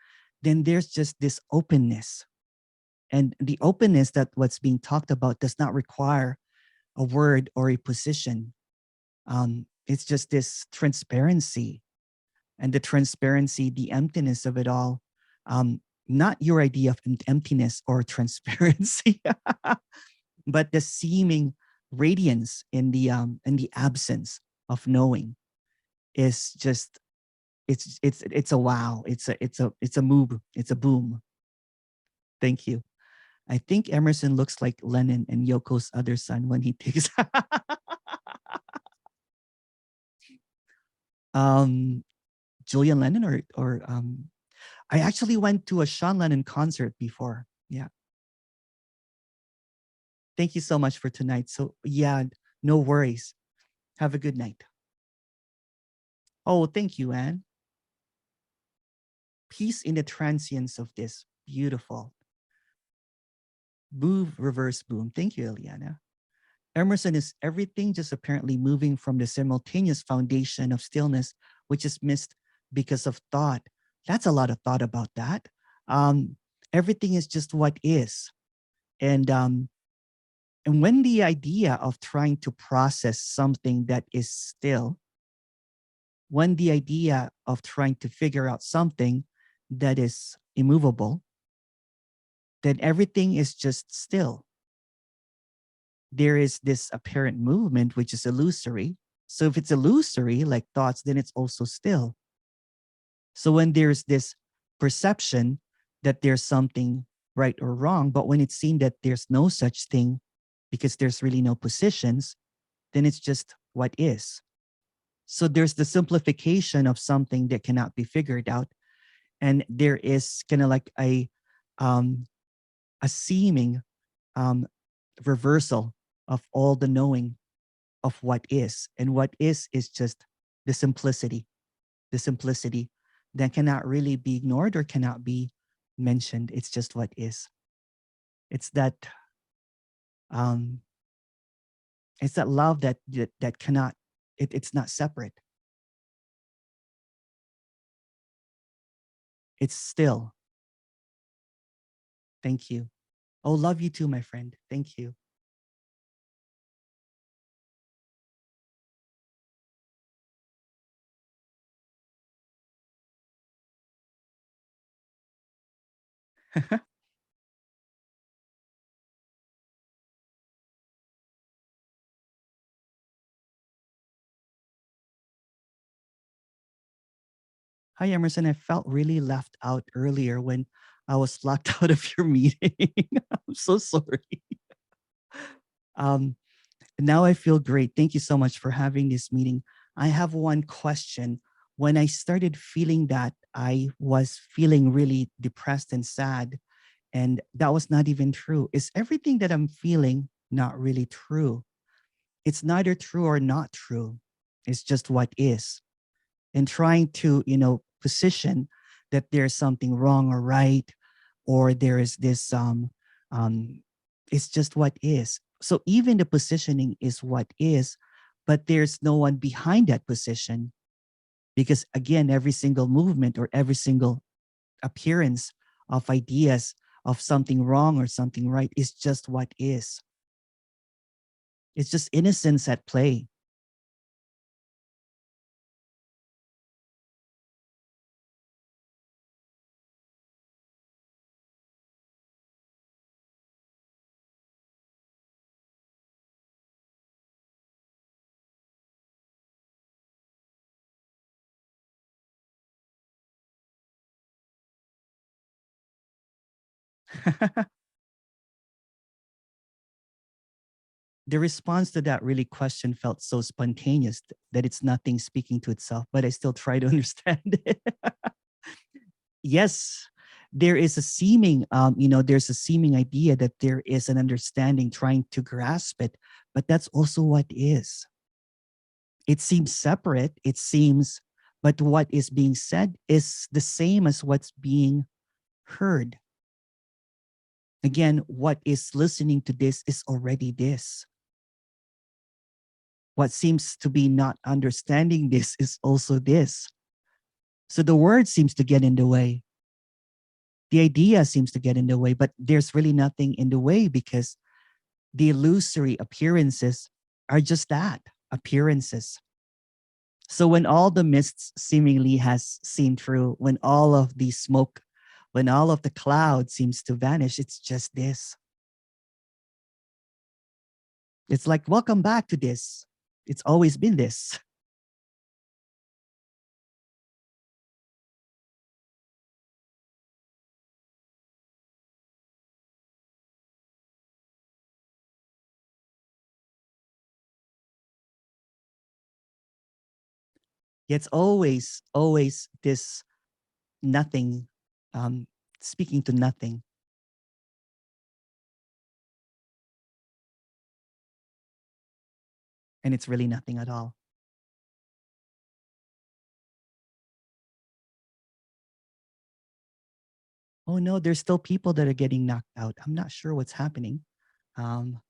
then there's just this openness, and the openness that what's being talked about does not require a word or a position. It's just this transparency, and the transparency, the emptiness of it all. Not your idea of emptiness or transparency, but the seeming radiance in the absence of knowing is just it's a wow. It's a move. It's a boom. Thank you. I think Emerson looks like Lennon and Yoko's other son when he takes Julian Lennon or I actually went to a Sean Lennon concert before. Yeah. Thank you so much for tonight. So yeah, no worries. Have a good night. Oh, thank you, Anne. Peace in the transience of this. Beautiful. Move, reverse, boom. Thank you, Eliana. Emerson is everything just apparently moving from the simultaneous foundation of stillness, which is missed because of thought. That's a lot of thought about that. Everything is just what is. And when the idea of trying to process something that is still, when the idea of trying to figure out something that is immovable, then everything is just still. There is this apparent movement, which is illusory. So if it's illusory, like thoughts, then it's also still. So when there's this perception that there's something right or wrong, but when it's seen that there's no such thing because there's really no positions, then it's just what is. So there's the simplification of something that cannot be figured out. and there is kind of like a seeming reversal of all the knowing of what is. And what is just the simplicity that cannot really be ignored or cannot be mentioned. It's just what is. It's that it's that love that cannot, it's not separate. It's still. Thank you. Oh, love you too, my friend. Thank you. Hi, Emerson. I felt really left out earlier when I was locked out of your meeting. I'm so sorry. Um, now I feel great. Thank you so much for having this meeting. I have one question. When I started feeling that, I was feeling really depressed and sad, and that was not even true. Is everything that I'm feeling not really true? It's neither true or not true. It's just what is. And trying to, position that there's something wrong or right, or there is this, it's just what is. So even the positioning is what is, but there's no one behind that position, because again, every single movement or every single appearance of ideas of something wrong or something right is just what is. It's just innocence at play. The response to that really question felt so spontaneous that it's nothing speaking to itself, but I still try to understand it. Yes, there is a seeming, there's a seeming idea that there is an understanding trying to grasp it, but that's also what is. It seems separate, it seems, but what is being said is the same as what's being heard. Again, what is listening to this is already this. What seems to be not understanding this is also this. So the word seems to get in the way. The idea seems to get in the way, but there's really nothing in the way, because the illusory appearances are just that, appearances. So when all the mists seemingly has seen through, when all of the smoke, when all of the cloud seems to vanish, it's just this. It's like, welcome back to this. It's always been this. It's always this nothing, speaking to nothing. And it's really nothing at all. Oh no, there's still people that are getting knocked out. I'm not sure what's happening. Um,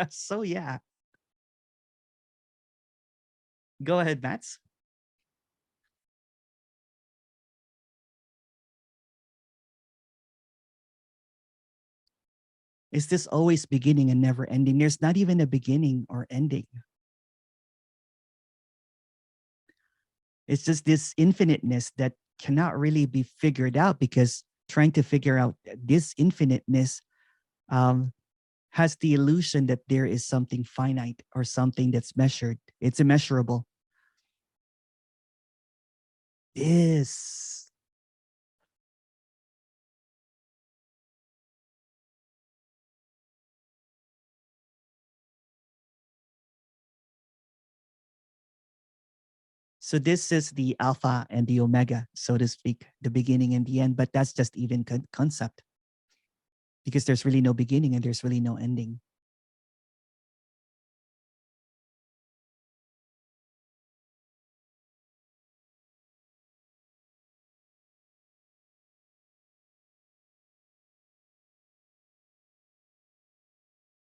So yeah. Go ahead, Mats. Is this always beginning and never ending? There's not even a beginning or ending. It's just this infiniteness that cannot really be figured out, because trying to figure out this infiniteness has the illusion that there is something finite or something that's measured. It's immeasurable. This. So this is the alpha and the omega, so to speak, the beginning and the end, but that's just even concept, because there's really no beginning and there's really no ending.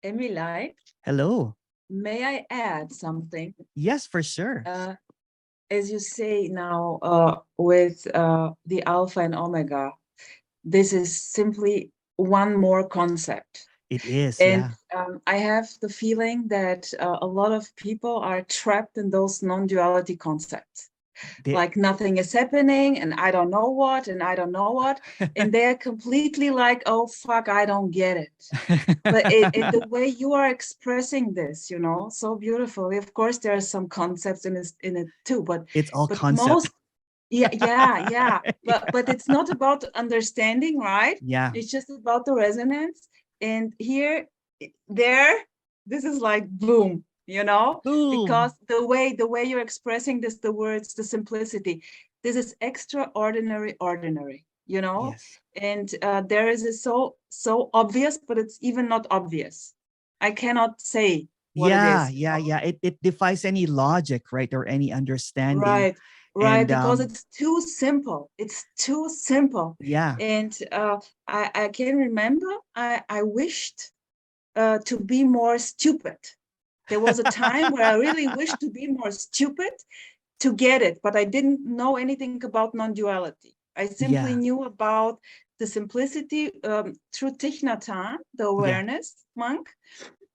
Emily, Hello. may I add something? Yes, for sure. As you say now, with the alpha and omega, this is simply one more concept. It is, And yeah. I have the feeling that a lot of people are trapped in those non-duality concepts. Like nothing is happening and I don't know what and I don't know what. And they're completely like, oh, fuck, I don't get it. But the way you are expressing this, you know, so beautifully. Of course, there are some concepts in it too, but it's all but concept. most, yeah. But it's not about understanding, right? Yeah. It's just about the resonance. And here, there, this is like boom, you know, Boom. because the way you're expressing this, the words, the simplicity, this is extraordinary, ordinary, you know. Yes. And there is a so obvious, but it's even not obvious. I cannot say what it is. Yeah. It defies any logic, right, or any understanding. Right, and, because it's too simple. It's too simple. Yeah. And I can remember I wished to be more stupid. There was a time where I really wished to be more stupid to get it, but I didn't know anything about non-duality. I simply knew about the simplicity through Thich Nhat Hanh, the awareness monk,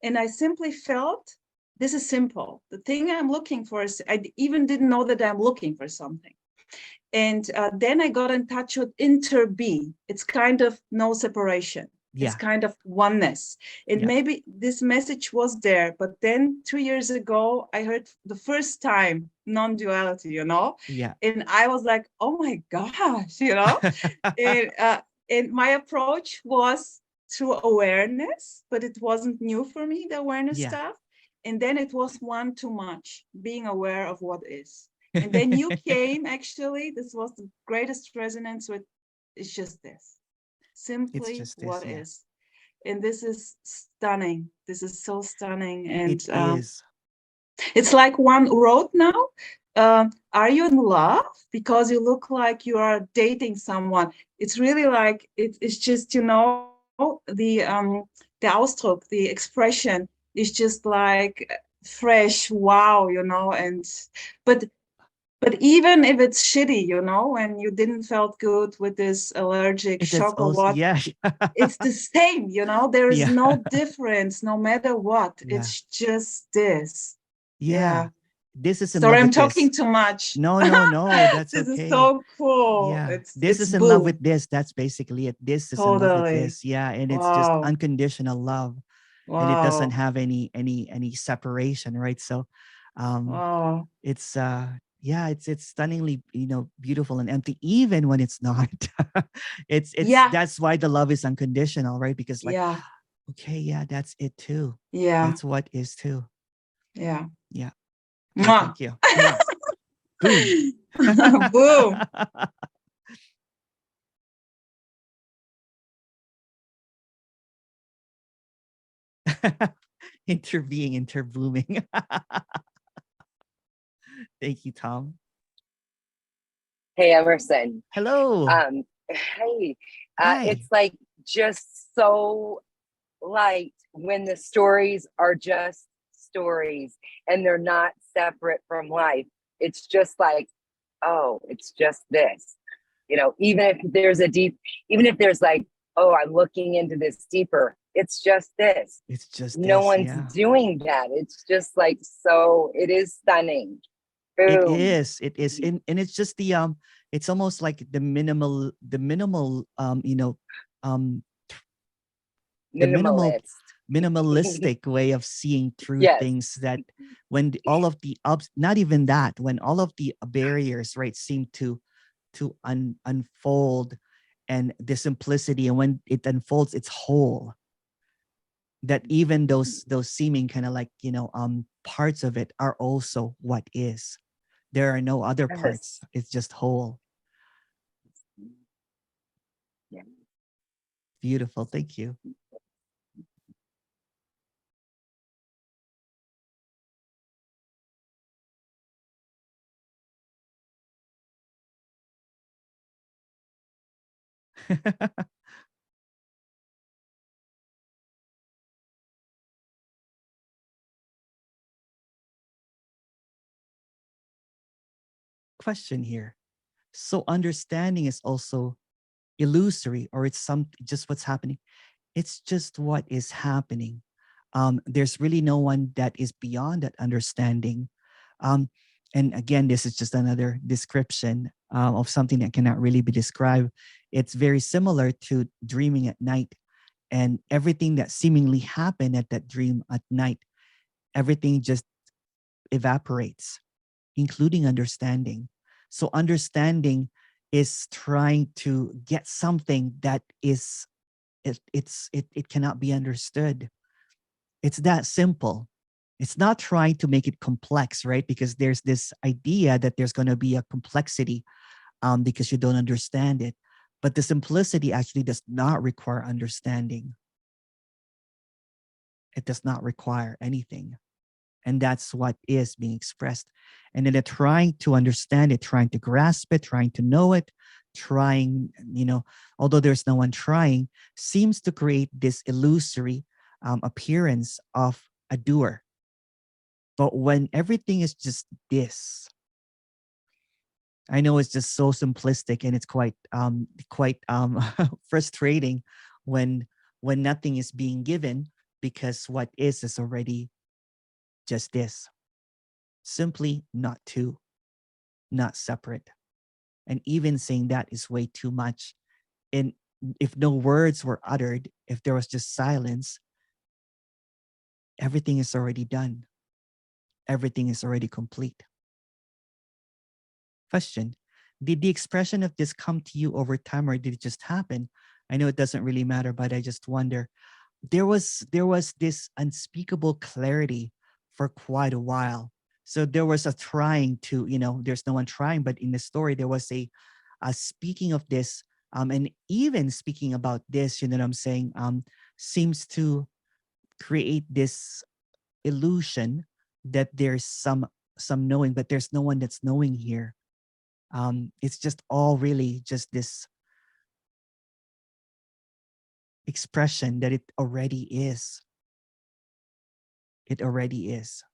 and I simply felt this is simple. The thing I'm looking for is, I even didn't know that I'm looking for something. And then I got in touch with inter-be. It's kind of no separation. It's kind of oneness. And maybe this message was there, but then 2 years ago, I heard the first time non-duality, you know? Yeah. And I was like, oh my gosh, you know? And my approach was through awareness, but it wasn't new for me, the awareness stuff. And then it was one too much, being aware of what is. And then you came, actually, this was the greatest resonance with, it's just this. Simply just this, what is. And this is stunning. This is so stunning. And it is. It's like one wrote now, are you in love? Because you look like you are dating someone. It's really like, it's just, you know, the Ausdruck, the expression is just like fresh, wow, you know, and but even if it's shitty, you know, and you didn't felt good with this allergic shock or what, it's the same, you know, there is no difference, no matter what. It's just this. Yeah. This is in Sorry, love I'm with talking this. too much. No, that's this okay. is so cool. Yeah. This is in love with this. That's basically it. This is in love with this. Yeah. And it's just unconditional love. And it doesn't have any separation, right? So it's it's stunningly, you know, beautiful and empty, even when it's not. it's that's why the love is unconditional, right? Because like, okay, that's it too. That's what is too. Yeah. Thank you. Boom. Boom. Interbooming. Thank you, Tom. Hey, Emerson. Hello. Hey. It's like just so light when the stories are just stories and they're not separate from life. It's just like, oh, it's just this. You know, even if there's like, oh, I'm looking into this deeper, it's just this. It's just No this, one's yeah. doing that. It's just like, so it is stunning. Boom. It is. And it's just the it's almost like the minimal you know, the Minimalist. minimalistic way of seeing through Yes. things, that when all of the not even that, when all of the barriers, right, seem to unfold, and the simplicity, and when it unfolds, it's whole, that even those seeming kind of like, you know, parts of it are also what is. There are no other Yes. parts. It's just whole. Yeah. Beautiful. Thank you. Question here. So understanding is also illusory, or it's just what's happening. It's just what is happening. There's really no one that is beyond that understanding. And again, this is just another description of something that cannot really be described. It's very similar to dreaming at night, and everything that seemingly happened at that dream at night, everything just evaporates, including understanding. So understanding is trying to get something that is it cannot be understood. It's that simple. It's not trying to make it complex, right? Because there's this idea that there's going to be a complexity because you don't understand it. But the simplicity actually does not require understanding. It does not require anything. And that's what is being expressed. And then they're trying to understand it, trying to grasp it, trying to know it, trying, you know, although there's no one trying, seems to create this illusory appearance of a doer. But when everything is just this, I know it's just so simplistic, and it's quite frustrating when nothing is being given, because what is already just this. Simply not two, not separate. And even saying that is way too much. And if no words were uttered, if there was just silence, everything is already done. Everything is already complete. Question: did the expression of this come to you over time, or did it just happen? I know it doesn't really matter, but I just wonder. There was this unspeakable clarity for quite a while. So there was a trying to, you know, there's no one trying, but in the story there was a speaking of this, and even speaking about this, you know what I'm saying, seems to create this illusion that there's some knowing, but there's no one that's knowing here. It's just all really just this expression that it already is. It already is.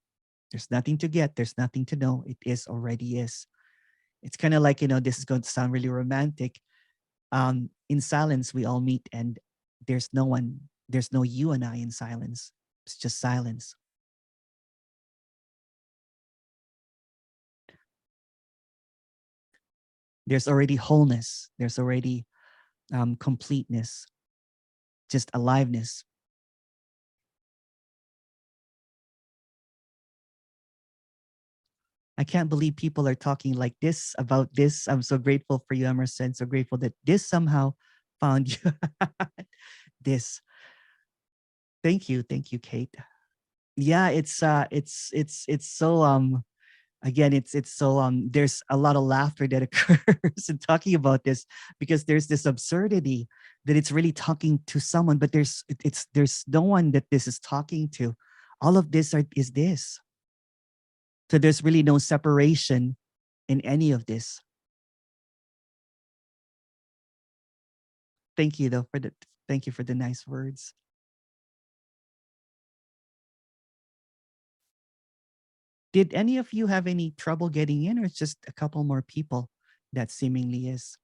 There's nothing to get. There's nothing to know. It is already is. It's kind of like, you know, this is going to sound really romantic. In silence, we all meet, and there's no one, there's no you and I in silence. It's just silence. There's already wholeness. There's already completeness, just aliveness. I can't believe people are talking like this about this. I'm so grateful for you, Emerson. So grateful that this somehow found you. This. Thank you, Kate. Yeah, it's so again, it's so there's a lot of laughter that occurs in talking about this, because there's this absurdity that it's really talking to someone, but there's no one that this is talking to. All of this is this. So there's really no separation in any of this. Thank you though for the thank you for the nice words. Did any of you have any trouble getting in, or it's just a couple more people that seemingly is?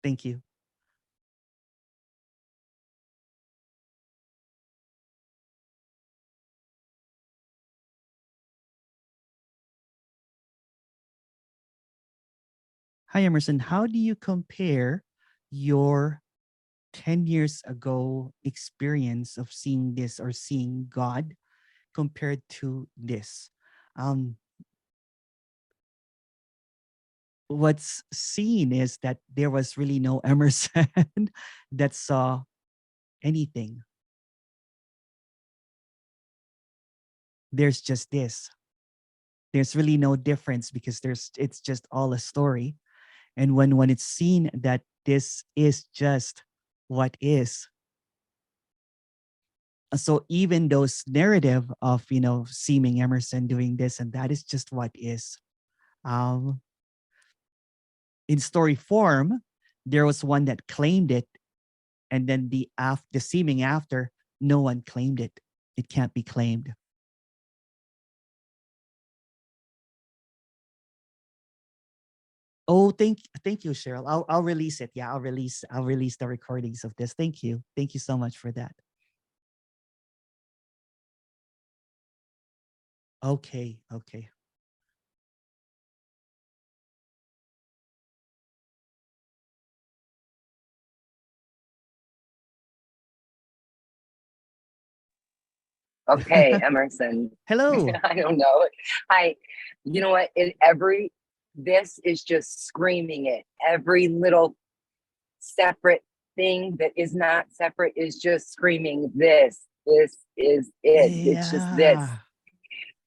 Thank you. Hi, Emerson. How do you compare your 10 years ago experience of seeing this or seeing God compared to this? What's seen is that there was really no Emerson that saw anything. There's just this. There's really no difference because it's just all a story. And when it's seen that this is just what is, so even those narrative of seeming Emerson doing this and that is just what is. In story form, there was one that claimed it, and then the seeming after, no one claimed it. It can't be claimed. Oh, thank you, Cheryl. I'll release it. Yeah, I'll release the recordings of this. Thank you so much for that. Okay. Okay, Emerson. Hello. I don't know. You know what? This is just screaming it. Every little separate thing that is not separate is just screaming this. This is it. Yeah. It's just this.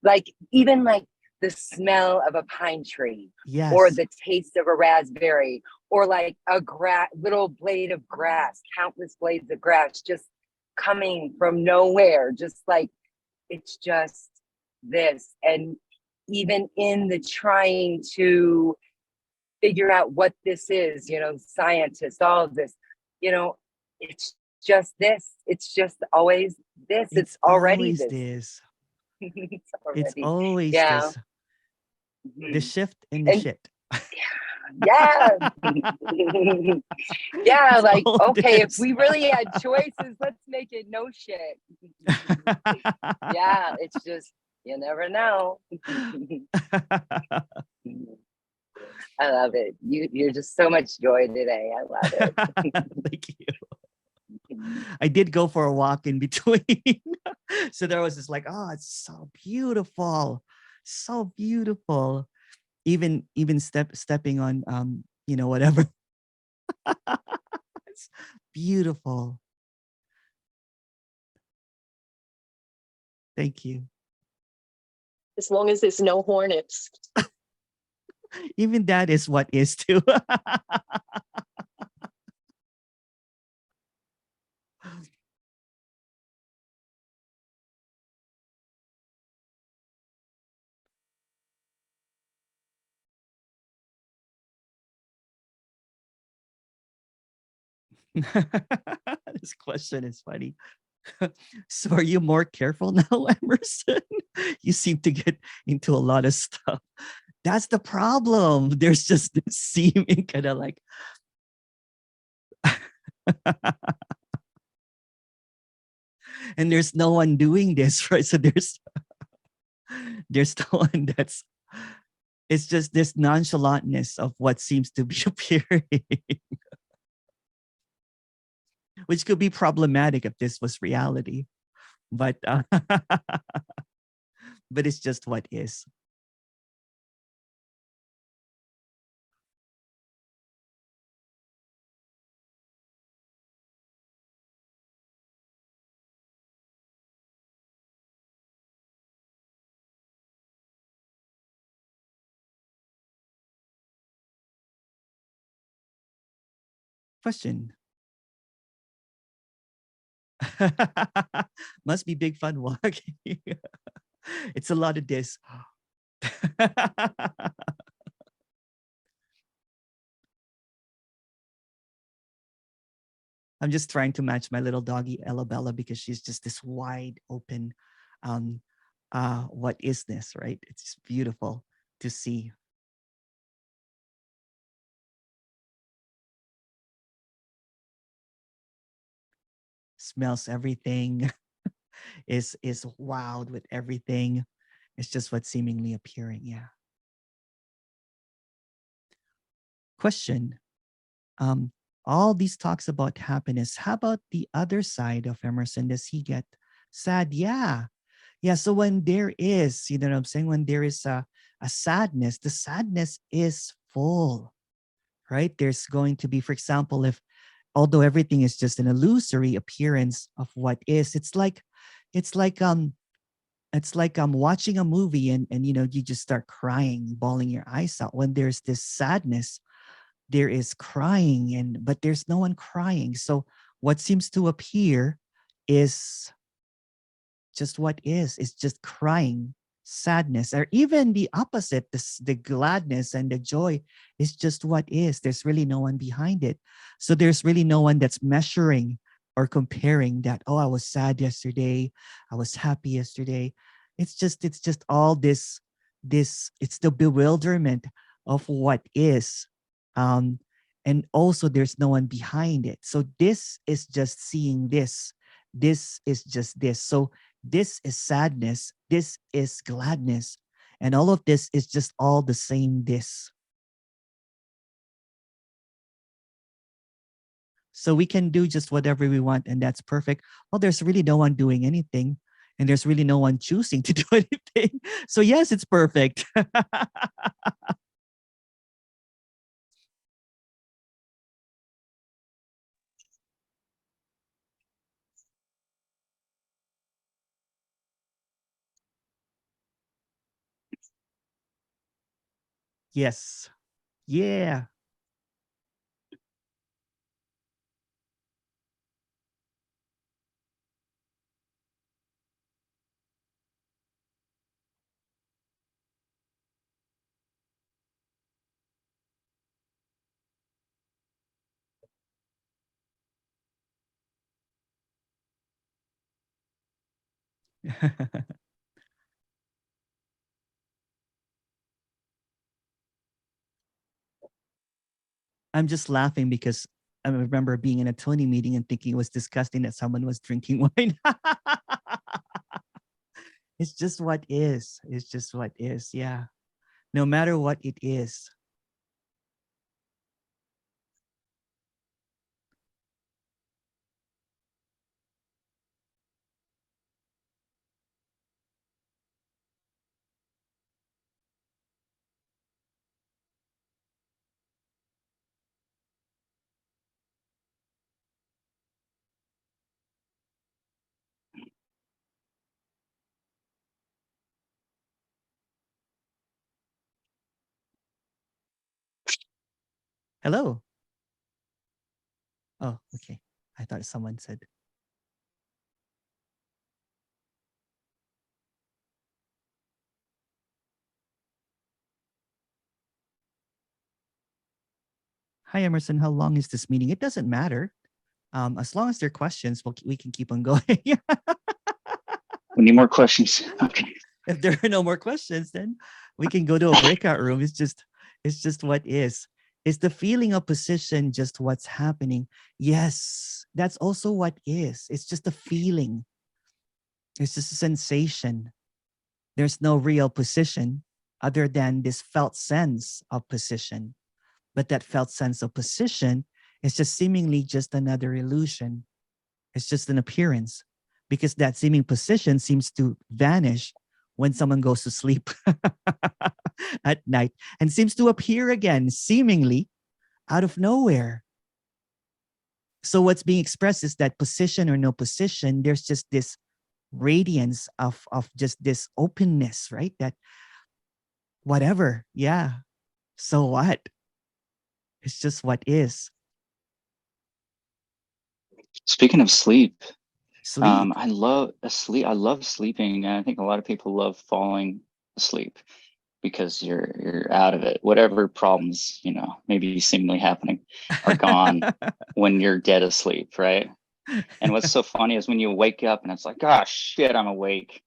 Like, even like the smell of a pine tree, yes, or the taste of a raspberry, or like a little blade of grass, countless blades of grass just coming from nowhere, just like, it's just this. And even in the trying to figure out what this is, scientists, all of this, it's just this. It's just always this. It's already this. It's always yeah. this. The shift in the shit. Yeah. Yeah, It's like, all okay, this. if we really had choices, let's make it no shit. Yeah, it's just, you never know. I love it. You're just so much joy today. I love it. Thank you. I did go for a walk in between. So there was this like, oh, it's so beautiful. So beautiful. Even stepping on whatever. It's beautiful. Thank you. As long as there's no hornets. Even that is what is too. This question is funny. So are you more careful now, Emerson? You seem to get into a lot of stuff. That's the problem. There's just this seeming kind of like and there's no one doing this, right? So there's no one it's just this nonchalantness of what seems to be appearing. Which could be problematic if this was reality, but but it's just what is. Question. Must be big fun walking. It's a lot of this. I'm just trying to match my little doggy Ella Bella because she's just this wide open, what is this, right? It's just beautiful to see. Smells everything, is wowed with everything. It's just what's seemingly appearing. Yeah. Question. All these talks about happiness. How about the other side of Emerson? Does he get sad? Yeah. Yeah. So when there is, you know what I'm saying? When there is a sadness, the sadness is full, right? There's going to be, for example, if although everything is just an illusory appearance of what is, it's like watching a movie and you know, you just start crying, bawling your eyes out. When there's this sadness, there is crying, but there's no one crying. So what seems to appear is just what is. It's just crying, sadness, or even the opposite, the gladness and the joy is just what is. There's really no one behind it. So there's really no one that's measuring or comparing that, oh, I was sad yesterday, I was happy yesterday. It's just all this, it's the bewilderment of what is. And also there's no one behind it. So this is just seeing this. This is just this. So this is sadness. This is gladness. And all of this is just all the same this. So we can do just whatever we want, and that's perfect. Well, there's really no one doing anything, and there's really no one choosing to do anything. So yes, it's perfect. Yes. Yeah. I'm just laughing because I remember being in a Tony meeting and thinking it was disgusting that someone was drinking wine. It's just what is. It's just what is. Yeah. No matter what it is. Hello. Oh, okay. I thought someone said. Hi, Emerson. How long is this meeting? It doesn't matter. As long as there are questions, we can keep on going. We need more questions. Okay. If there are no more questions, then we can go to a breakout room. It's just what is. Is the feeling of position just what's happening? Yes, that's also what is. It's just a feeling. It's just a sensation. There's no real position other than this felt sense of position. But that felt sense of position is just seemingly just another illusion. It's just an appearance, because that seeming position seems to vanish when someone goes to sleep at night and seems to appear again, seemingly out of nowhere. So what's being expressed is that position or no position, there's just this radiance of just this openness, right? That whatever, yeah. So what? It's just what is. Speaking of sleep, Sleep. I love sleeping, and I think a lot of people love falling asleep. because you're out of it. Whatever problems, you know, maybe seemingly happening are gone when you're dead asleep, right? And what's so funny is when you wake up and it's like, oh shit, I'm awake.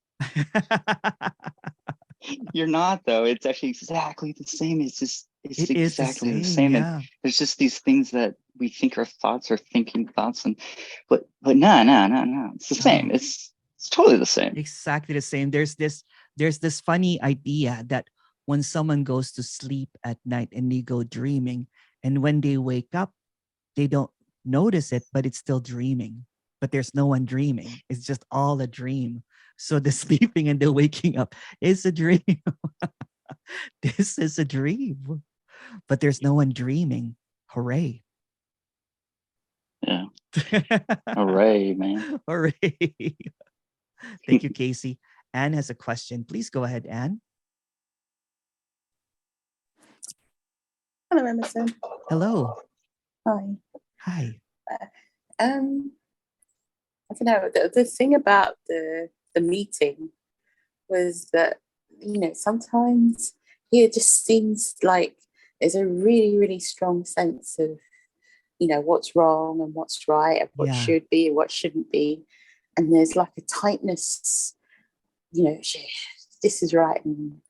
You're not, though. It's actually exactly the same. It's exactly the same. Yeah. And there's just these things that we think are thoughts or thinking thoughts, and but no. It's the same. No. It's totally the same. Exactly the same. There's this funny idea that when someone goes to sleep at night and they go dreaming, and when they wake up, they don't notice it, but it's still dreaming. But there's no one dreaming. It's just all a dream. So the sleeping and the waking up is a dream. This is a dream. But there's no one dreaming. Hooray. Yeah. Hooray, man. Hooray. Thank you, Casey. Anne has a question. Please go ahead, Anne. Hello, Emerson. Hello. Hi. Hi. I don't know. The thing about the meeting was that, you know, sometimes it just seems like there's a really, really strong sense of, you know, what's wrong and what's right and what should be and what shouldn't be. And there's like a tightness, you know, this is right. And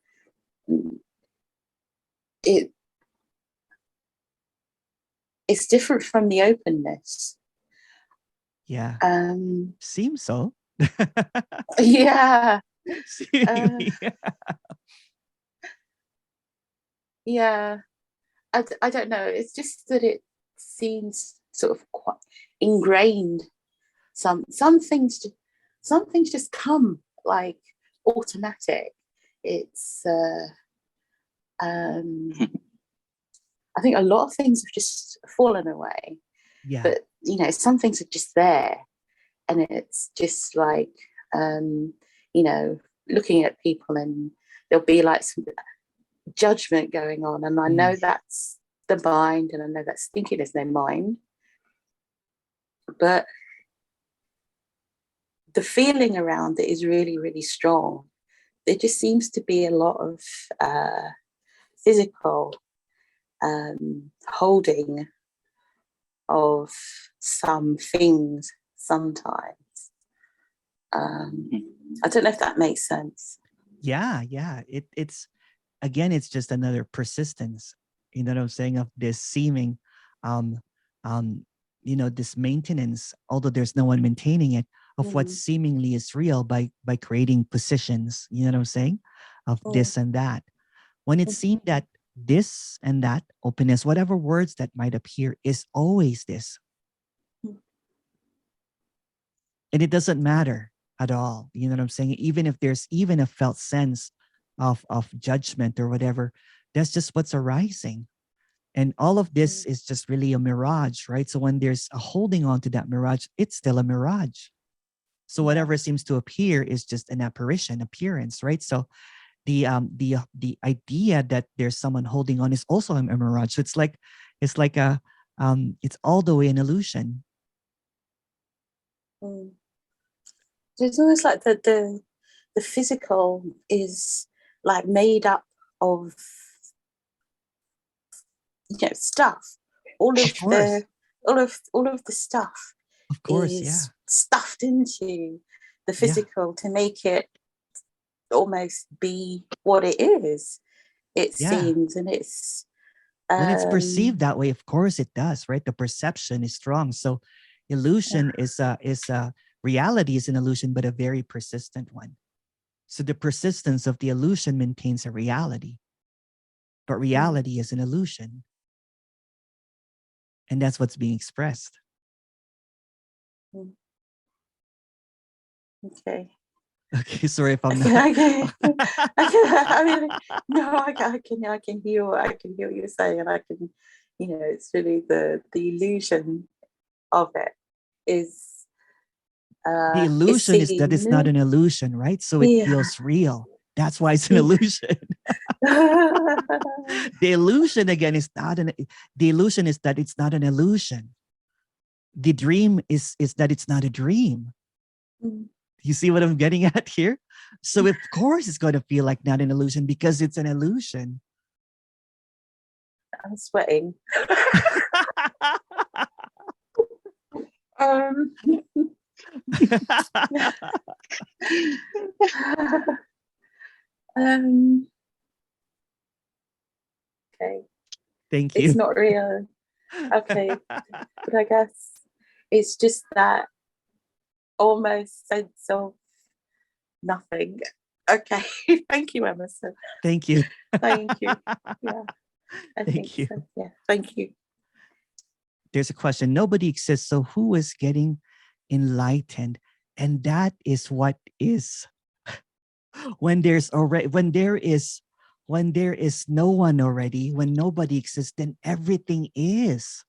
it's different from the openness. Yeah. Seems so. Yeah. Yeah. I don't know. It's just that it seems sort of quite ingrained. Some things just come like automatic. It's I think a lot of things have just fallen away. Yeah. But you know, some things are just there, and it's just like you know, looking at people, and there'll be like some judgment going on, and I know that's the mind, and I know that's thinking is their mind, but the feeling around it is really, really strong. There just seems to be a lot of physical holding of some things sometimes. I don't know if that makes sense. Yeah. It's again, it's just another persistence, you know what I'm saying, of this seeming you know, this maintenance, although there's no one maintaining it, of what seemingly is real by creating positions, you know what I'm saying, of this and that. When it seemed that this and that, openness, whatever words that might appear, is always this. And it doesn't matter at all, you know what I'm saying? Even if there's even a felt sense of judgment or whatever, that's just what's arising. And all of this is just really a mirage, right? So when there's a holding on to that mirage, it's still a mirage. So whatever seems to appear is just an appearance, right? So the idea that there's someone holding on is also a mirage. So it's like it's all the way an illusion. It's almost like the physical is like made up of, you know, stuff. All of the stuff, of course, is stuffed into the physical to make it almost be what it is. It seems, and it's when it's perceived that way, of course it does, right? The perception is strong. So illusion is reality is an illusion, but a very persistent one. So the persistence of the illusion maintains a reality, but reality is an illusion. And that's what's being expressed. Okay. Okay, sorry if I'm not. I mean, no, I can hear what you're saying, and I can, you know, it's really the illusion of it is. The illusion is that it's not an illusion, right? So it feels real. That's why it's an illusion. The illusion again is not the illusion is that it's not an illusion. The dream is that it's not a dream. You see what I'm getting at here? So of course it's going to feel like not an illusion because it's an illusion. I'm sweating. um, um, okay, Thank it's you. not real. Okay, but I guess it's just that almost sense of nothing. Okay, thank you, Emerson. Thank you. Thank you. Yeah, I Thank think you. so. Yeah, thank you. There's a question. Nobody exists. So who is getting enlightened? And that is what is when there is no one already, when nobody exists, then everything is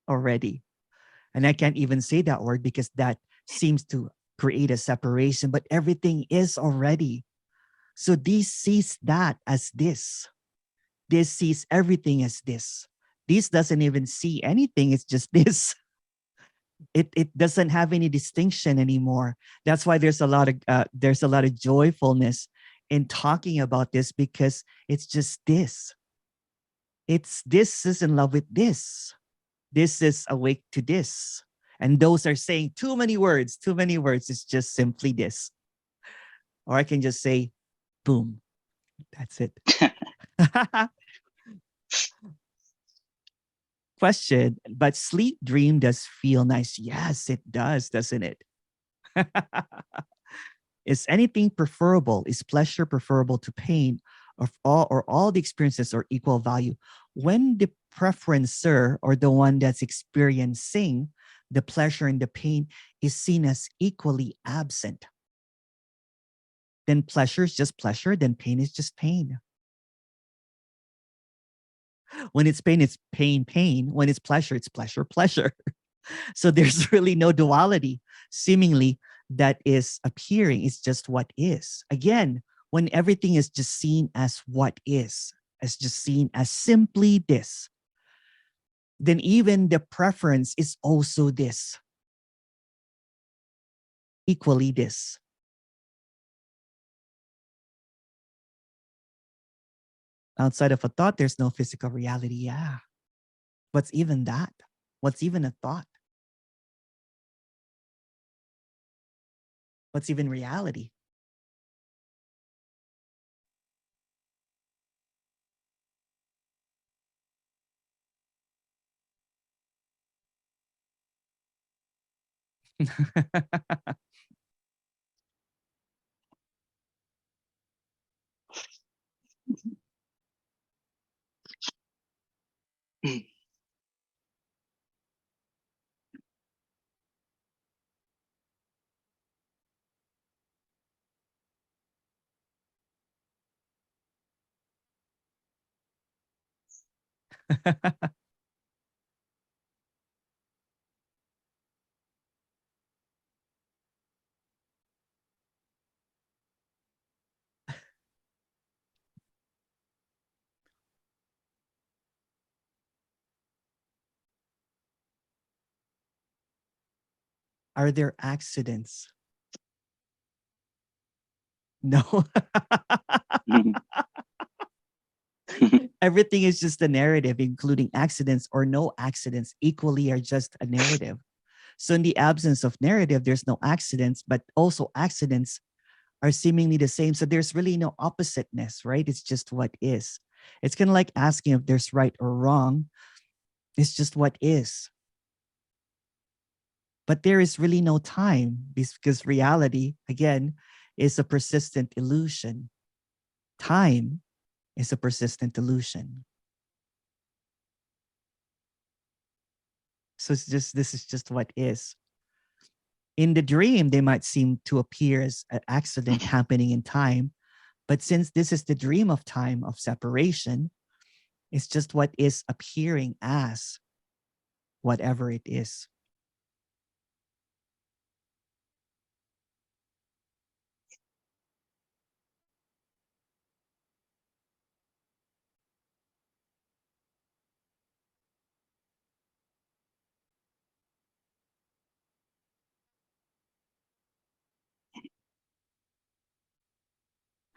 already. And I can't even say that word because that seems to create a separation, but everything is already. So this sees that as this. This sees everything as this. This doesn't even see anything. It's just this. It doesn't have any distinction anymore. That's why there's a lot of joyfulness in talking about this, because it's just this. It's this is in love with this. This is awake to this. And those are saying too many words. Too many words. It's just simply this. Or I can just say, boom. That's it. Question, but sleep dream does feel nice. Yes, it does, doesn't it? Is anything preferable? Is pleasure preferable to pain? Or all the experiences are equal value? When the preferencer, or the one that's experiencing the pleasure and the pain, is seen as equally absent, then pleasure is just pleasure, then pain is just pain. When it's pain, pain. When it's pleasure, pleasure. So there's really no duality, seemingly, that is appearing. It's just what is. Again, when everything is just seen as what is, as just seen as simply this, then even the preference is also this, equally this. Outside of a thought, there's no physical reality. Yeah. What's even that? What's even a thought? What's even reality? Are there accidents? No. Everything is just a narrative, including accidents or no accidents, equally are just a narrative. So in the absence of narrative, there's no accidents, but also accidents are seemingly the same. So there's really no oppositeness, right? It's just what is. It's kind of like asking if there's right or wrong. It's just what is. But there is really no time, because reality, again, is a persistent illusion. Time is a persistent illusion. So this is just what is. In the dream, they might seem to appear as an accident happening in time. But since this is the dream of time, of separation, it's just what is appearing as whatever it is.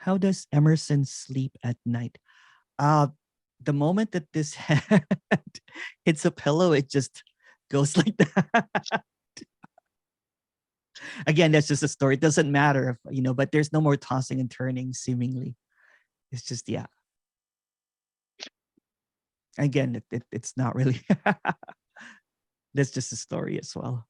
How does Emerson sleep at night? Uh, the moment that this head hits a pillow, it just goes like that. Again, that's just a story. It doesn't matter if, you know, but there's no more tossing and turning seemingly. It's just, yeah. Again, it's not really, that's just a story as well.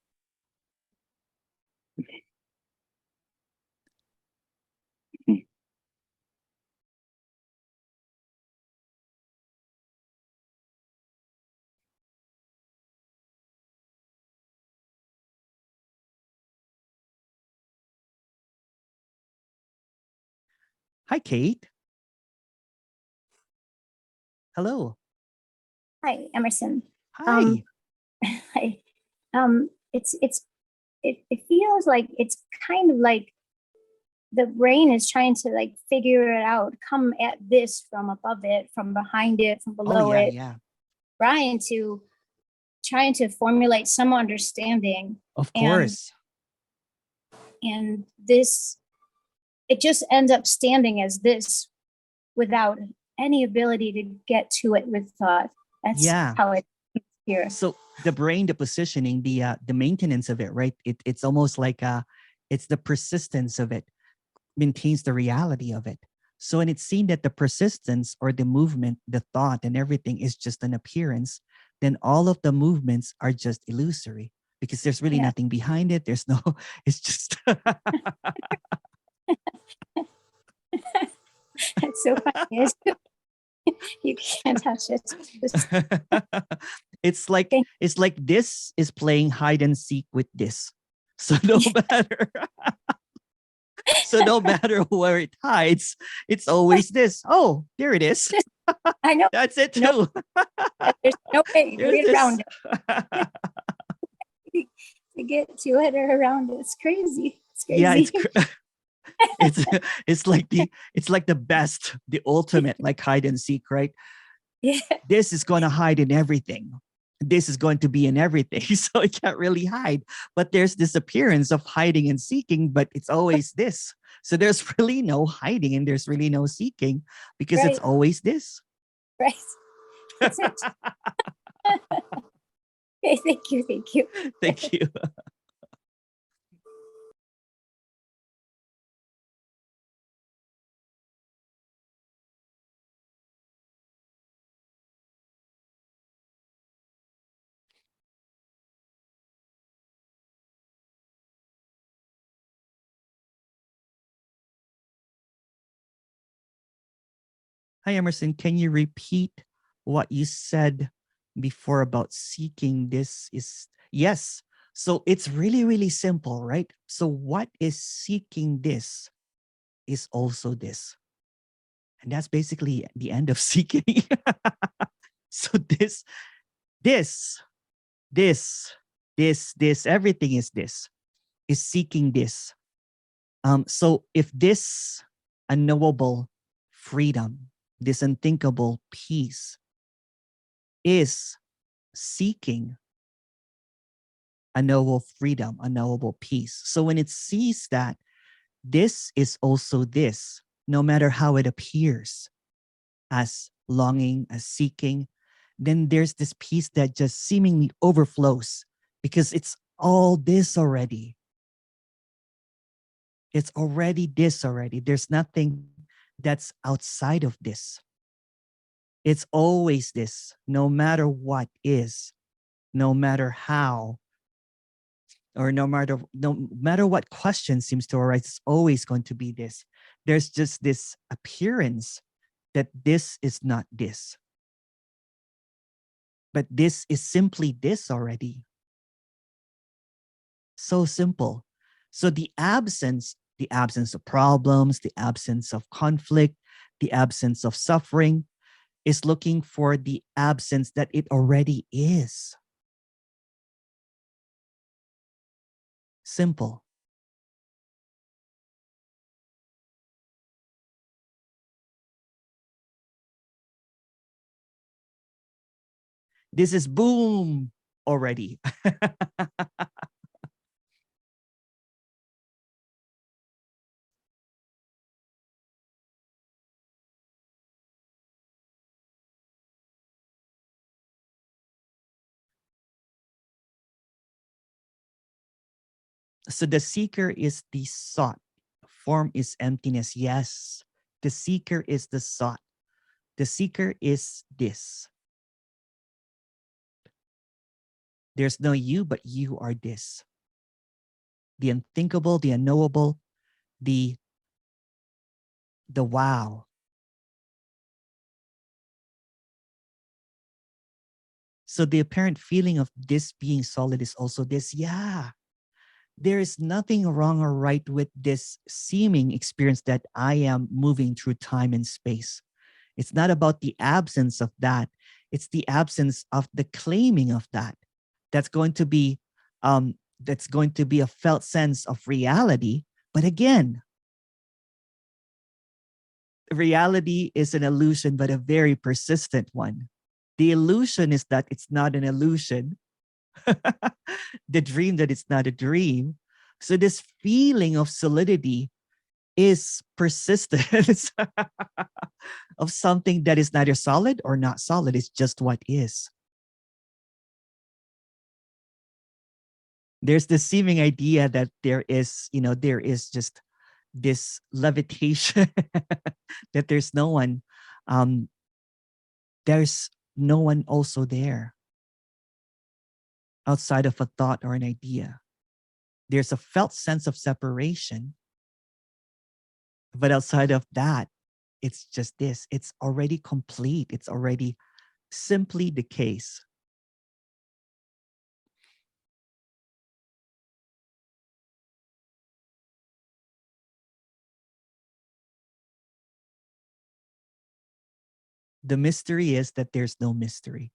Hi, Kate. Hello. Hi, Emerson. Hi. Hi. It feels like it's kind of like the brain is trying to like figure it out, come at this from above it, from behind it, from below it, Yeah. trying to formulate some understanding. Of course. And this, it just ends up standing as this without any ability to get to it with thought. That's how it here. So the brain, the positioning, the maintenance of it, right? It's almost like it's the persistence of it maintains the reality of it. So when it's seen that the persistence or the movement, the thought and everything is just an appearance, then all of the movements are just illusory because there's really nothing behind it. There's no, it's just. It's so funny. You can't touch it. It's like this is playing hide and seek with this. So no matter no matter where it hides, it's always this. Oh, there it is. I know. That's it too. There's no way to There's get around it. To get to it or around it. It's crazy. It's crazy. Yeah, it's like the best, the ultimate, like hide and seek, right? Yeah. This is going to hide in everything. This is going to be in everything. So it can't really hide. But there's this appearance of hiding and seeking, but it's always this. So there's really no hiding and there's really no seeking because it's always this. Right. That's it. Okay, thank you. Thank you. Hi, Emerson. Can you repeat what you said before about seeking this is? Yes. So it's really, really simple, right? So what is seeking this is also this. And that's basically the end of seeking. So this, everything is seeking this. So if this unknowable freedom, this unthinkable peace is seeking a knowable freedom, a knowable peace. So when it sees that this is also this, no matter how it appears as longing, as seeking, then there's this peace that just seemingly overflows because it's all this already. It's already this already. There's nothing that's outside of this. It's always this, no matter what is, no matter how, or no matter what question seems to arise, it's always going to be this. There's just this appearance that this is not this. But this is simply this already. So simple. So the absence of problems, the absence of conflict, the absence of suffering is looking for the absence that it already is. Simple. This is boom already. So the seeker is the sought. Form is emptiness. Yes, the seeker is the sought. The seeker is this. There's no you, but you are this. The unthinkable, the unknowable, the wow. So the apparent feeling of this being solid is also this. Yeah, there is nothing wrong or right with this seeming experience that I am moving through time and space. It's not about the absence of that. It's the absence of the claiming of that. That's going to be a felt sense of reality. But again, reality is an illusion, but a very persistent one. The illusion is that it's not an illusion. The dream that it's not a dream. So this feeling of solidity is persistence of something that is neither solid or not solid. It's just what is. There's this seeming idea that there is just this levitation, that there's no one also there outside of a thought or an idea. There's a felt sense of separation, but outside of that, it's just this. It's already complete. It's already simply the case. The mystery is that there's no mystery.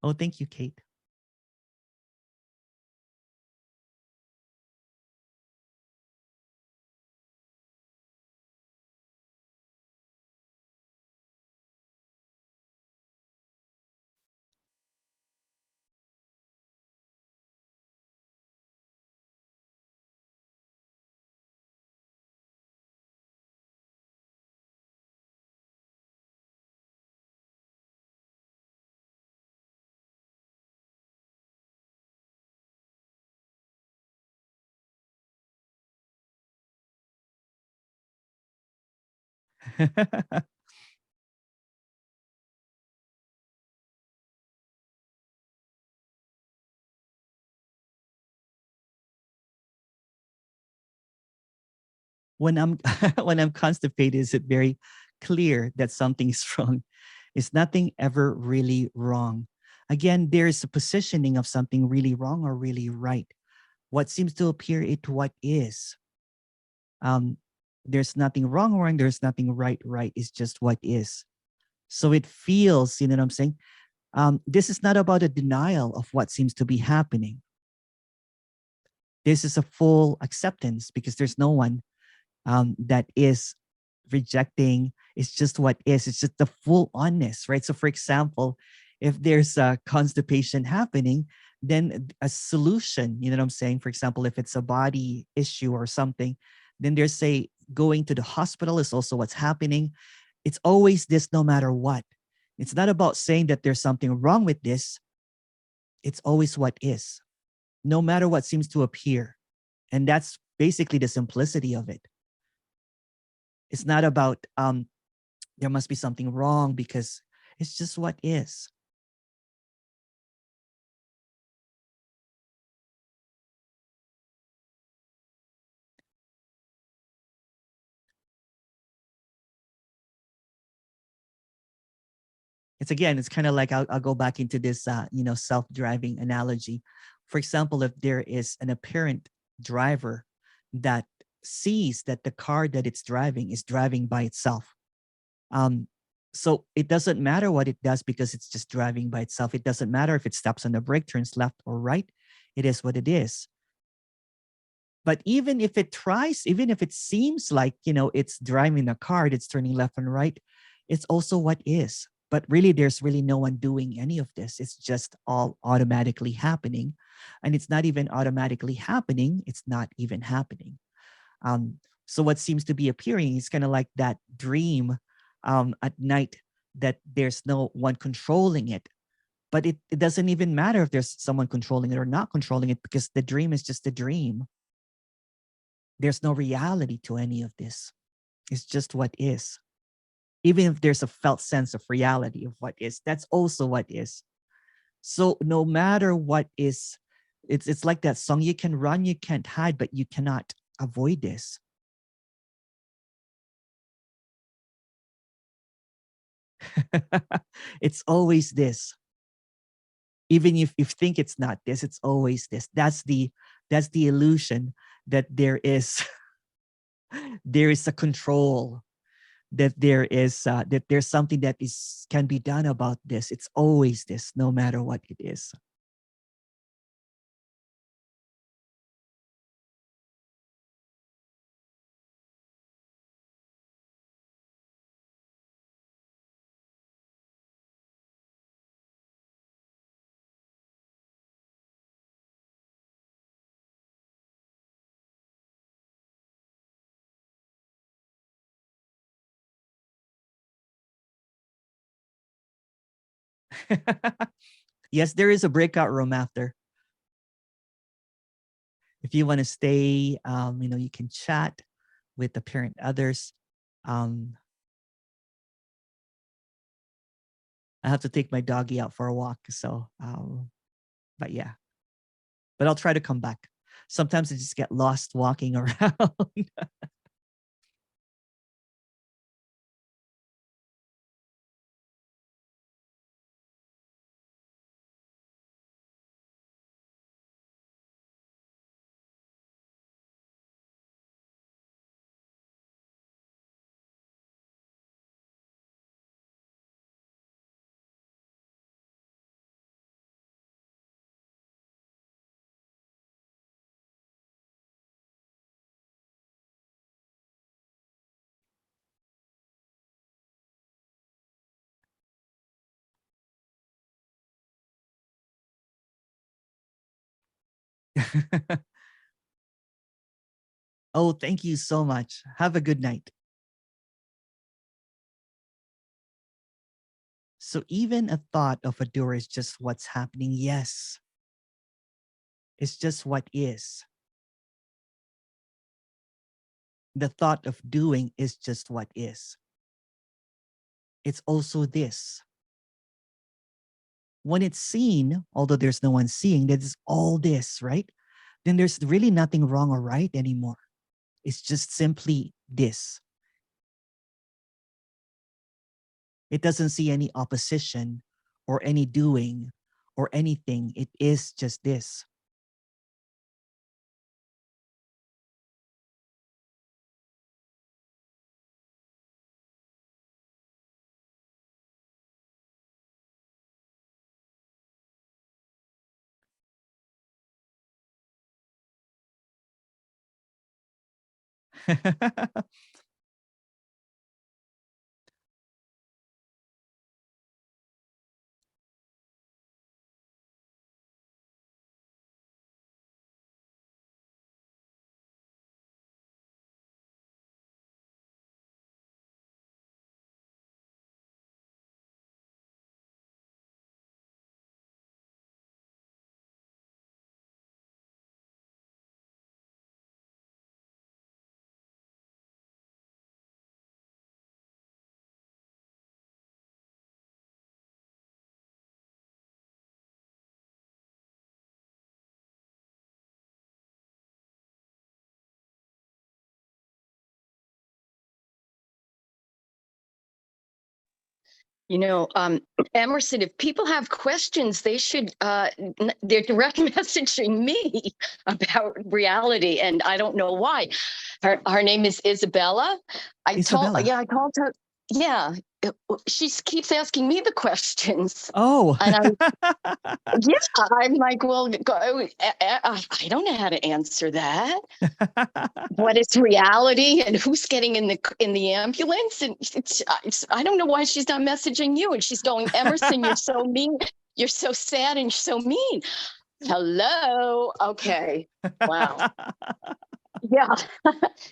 Oh, thank you, Kate. When I'm when I'm constipated, is it very clear that something is wrong? Is nothing ever really wrong? Again, there is a positioning of something really wrong or really right. What seems to appear it what is. There's nothing wrong, wrong. There's nothing right, right. It's just what is. So it feels, you know what I'm saying? This is not about a denial of what seems to be happening. This is a full acceptance because there's no one that is rejecting. It's just what is. It's just the full oneness, right? So for example, if there's a constipation happening, then a solution, you know what I'm saying? For example, if it's a body issue or something, then there's say going to the hospital is also what's happening. It's always this no matter what. It's not about saying that there's something wrong with this. It's always what is, no matter what seems to appear. And that's basically the simplicity of it. It's not about there must be something wrong because it's just what is. It's kind of like I'll go back into this self-driving analogy. For example, if there is an apparent driver that sees that the car that it's driving is driving by itself. So it doesn't matter what it does because it's just driving by itself. It doesn't matter if it steps on the brake, turns left or right. It is what it is. But even if it tries, even if it seems like, it's driving a car that's turning left and right, it's also what is. But really, there's really no one doing any of this. It's just all automatically happening. And it's not even automatically happening. It's not even happening. So what seems to be appearing is kind of like that dream at night that there's no one controlling it. But it doesn't even matter if there's someone controlling it or not controlling it, because the dream is just a dream. There's no reality to any of this. It's just what is. Even if there's a felt sense of reality of what is, that's also what is. So no matter what is, it's like that song, you can run, you can't hide, but you cannot avoid this. It's always this. Even if you think it's not this, it's always this. That's the illusion that there is a control, that there is that there's something that can be done about this. It's always this, no matter what it is. Yes, there is a breakout room after. If you want to stay, you can chat with the parent others. I have to take my doggy out for a walk, so but yeah. But I'll try to come back. Sometimes I just get lost walking around. Oh, thank you so much. Have a good night. So even a thought of a doer is just what's happening. Yes. It's just what is. The thought of doing is just what is. It's also this. When it's seen, although there's no one seeing, that is all this, right? Then there's really nothing wrong or right anymore. It's just simply this. It doesn't see any opposition or any doing or anything. It is just this. Emerson, if people have questions, they should, they're direct messaging me about reality, and I don't know why. Her name is Isabella. I called her. Yeah, she keeps asking me the questions. Oh. And I'm like, well, I don't know how to answer that. What is reality, and who's getting in the ambulance? And I don't know why she's not messaging you. And she's going, Emerson, you're so mean. You're so sad and so mean. Hello. Okay. Wow. Yeah.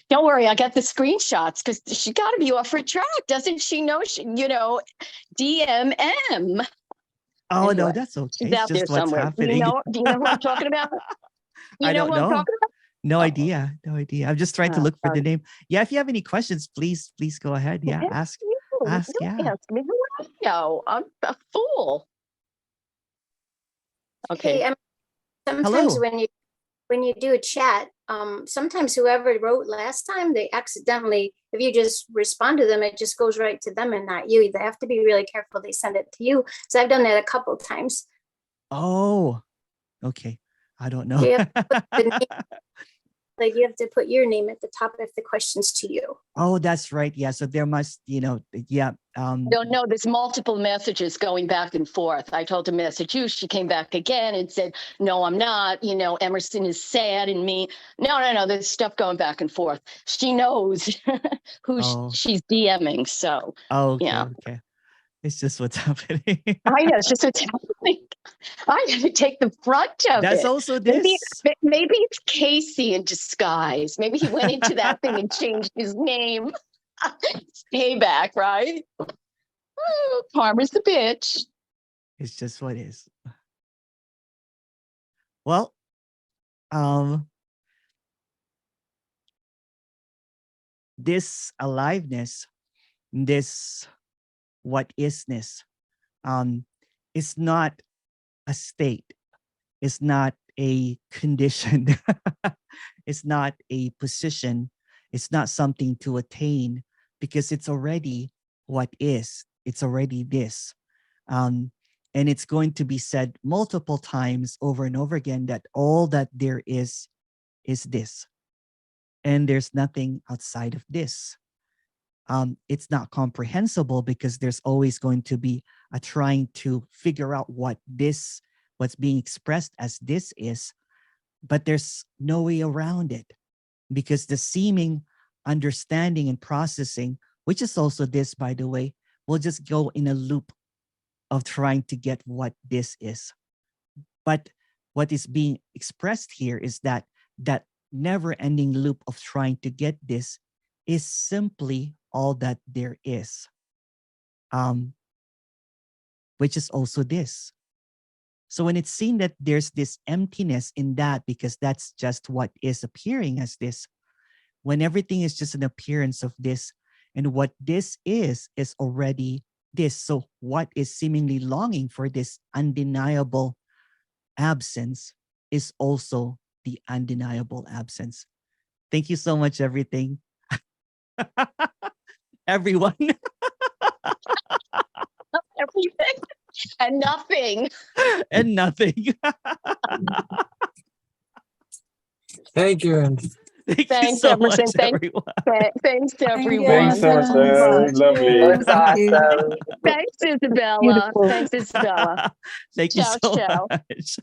Don't worry, I got the screenshots because she got to be off her track. Doesn't she know, DMM? Oh, no, Anyway, that's okay. she's It's out there just what's somewhere. happening. Do you know who I'm talking about? I don't Who I'm know. talking about? No Oh. idea. No idea. I'm just trying to look for the name. Yeah, if you have any questions, please go ahead. Yeah, ask. Don't Yeah. ask me. Who do I know? I'm a fool. Okay. Hey, sometimes Hello. when you do a chat, sometimes whoever wrote last time, they accidentally, if you just respond to them, it just goes right to them and not you. They have to be really careful they send it to you. So I've done that a couple times. Oh, okay. I don't know. You have to put the name, like you have to put your name at the top if the question's to you. Oh, that's right. Yeah. So there must, yeah. No, there's multiple messages going back and forth. I told her message you. She came back again and said, no, I'm not. Emerson is sad and me. No. There's stuff going back and forth. She knows who she's DMing. So, Oh, okay. yeah. Okay. It's just what's happening. I know. It's just what's happening. I have to take the front of That's it. also this. Maybe it's Casey in disguise. Maybe he went into that thing and changed his name. It's payback, right? Oh, karma's the bitch. It's just what is. Well, this aliveness, this what isness, is not a state. It's not a condition. It's not a position. It's not something to attain, because it's already what is. It's already this. And it's going to be said multiple times over and over again that all that there is this. And there's nothing outside of this. It's not comprehensible because there's always going to be a trying to figure out what's being expressed as this is, but there's no way around it, because the seeming understanding and processing, which is also this, by the way, will just go in a loop of trying to get what this is. But what is being expressed here is that never-ending loop of trying to get this is simply all that there is, which is also this. So when it's seen that there's this emptiness in that, because that's just what is appearing as this, when everything is just an appearance of this, and what this is already this. So what is seemingly longing for this undeniable absence is also the undeniable absence. Thank you so much, everything. Everyone. Everything and nothing. And nothing. Thank you. Thanks you so Emerson. much, everyone. Thanks, everyone. Thanks, Emerson. Lovely. That was awesome. Thanks, Isabella. Beautiful. Thanks, Isabella. Thank you so much.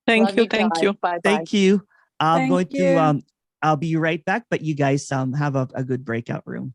Thank you. Bye. Thank you. I'm Thank going you. to I'll be right back, but you guys have a good breakout room.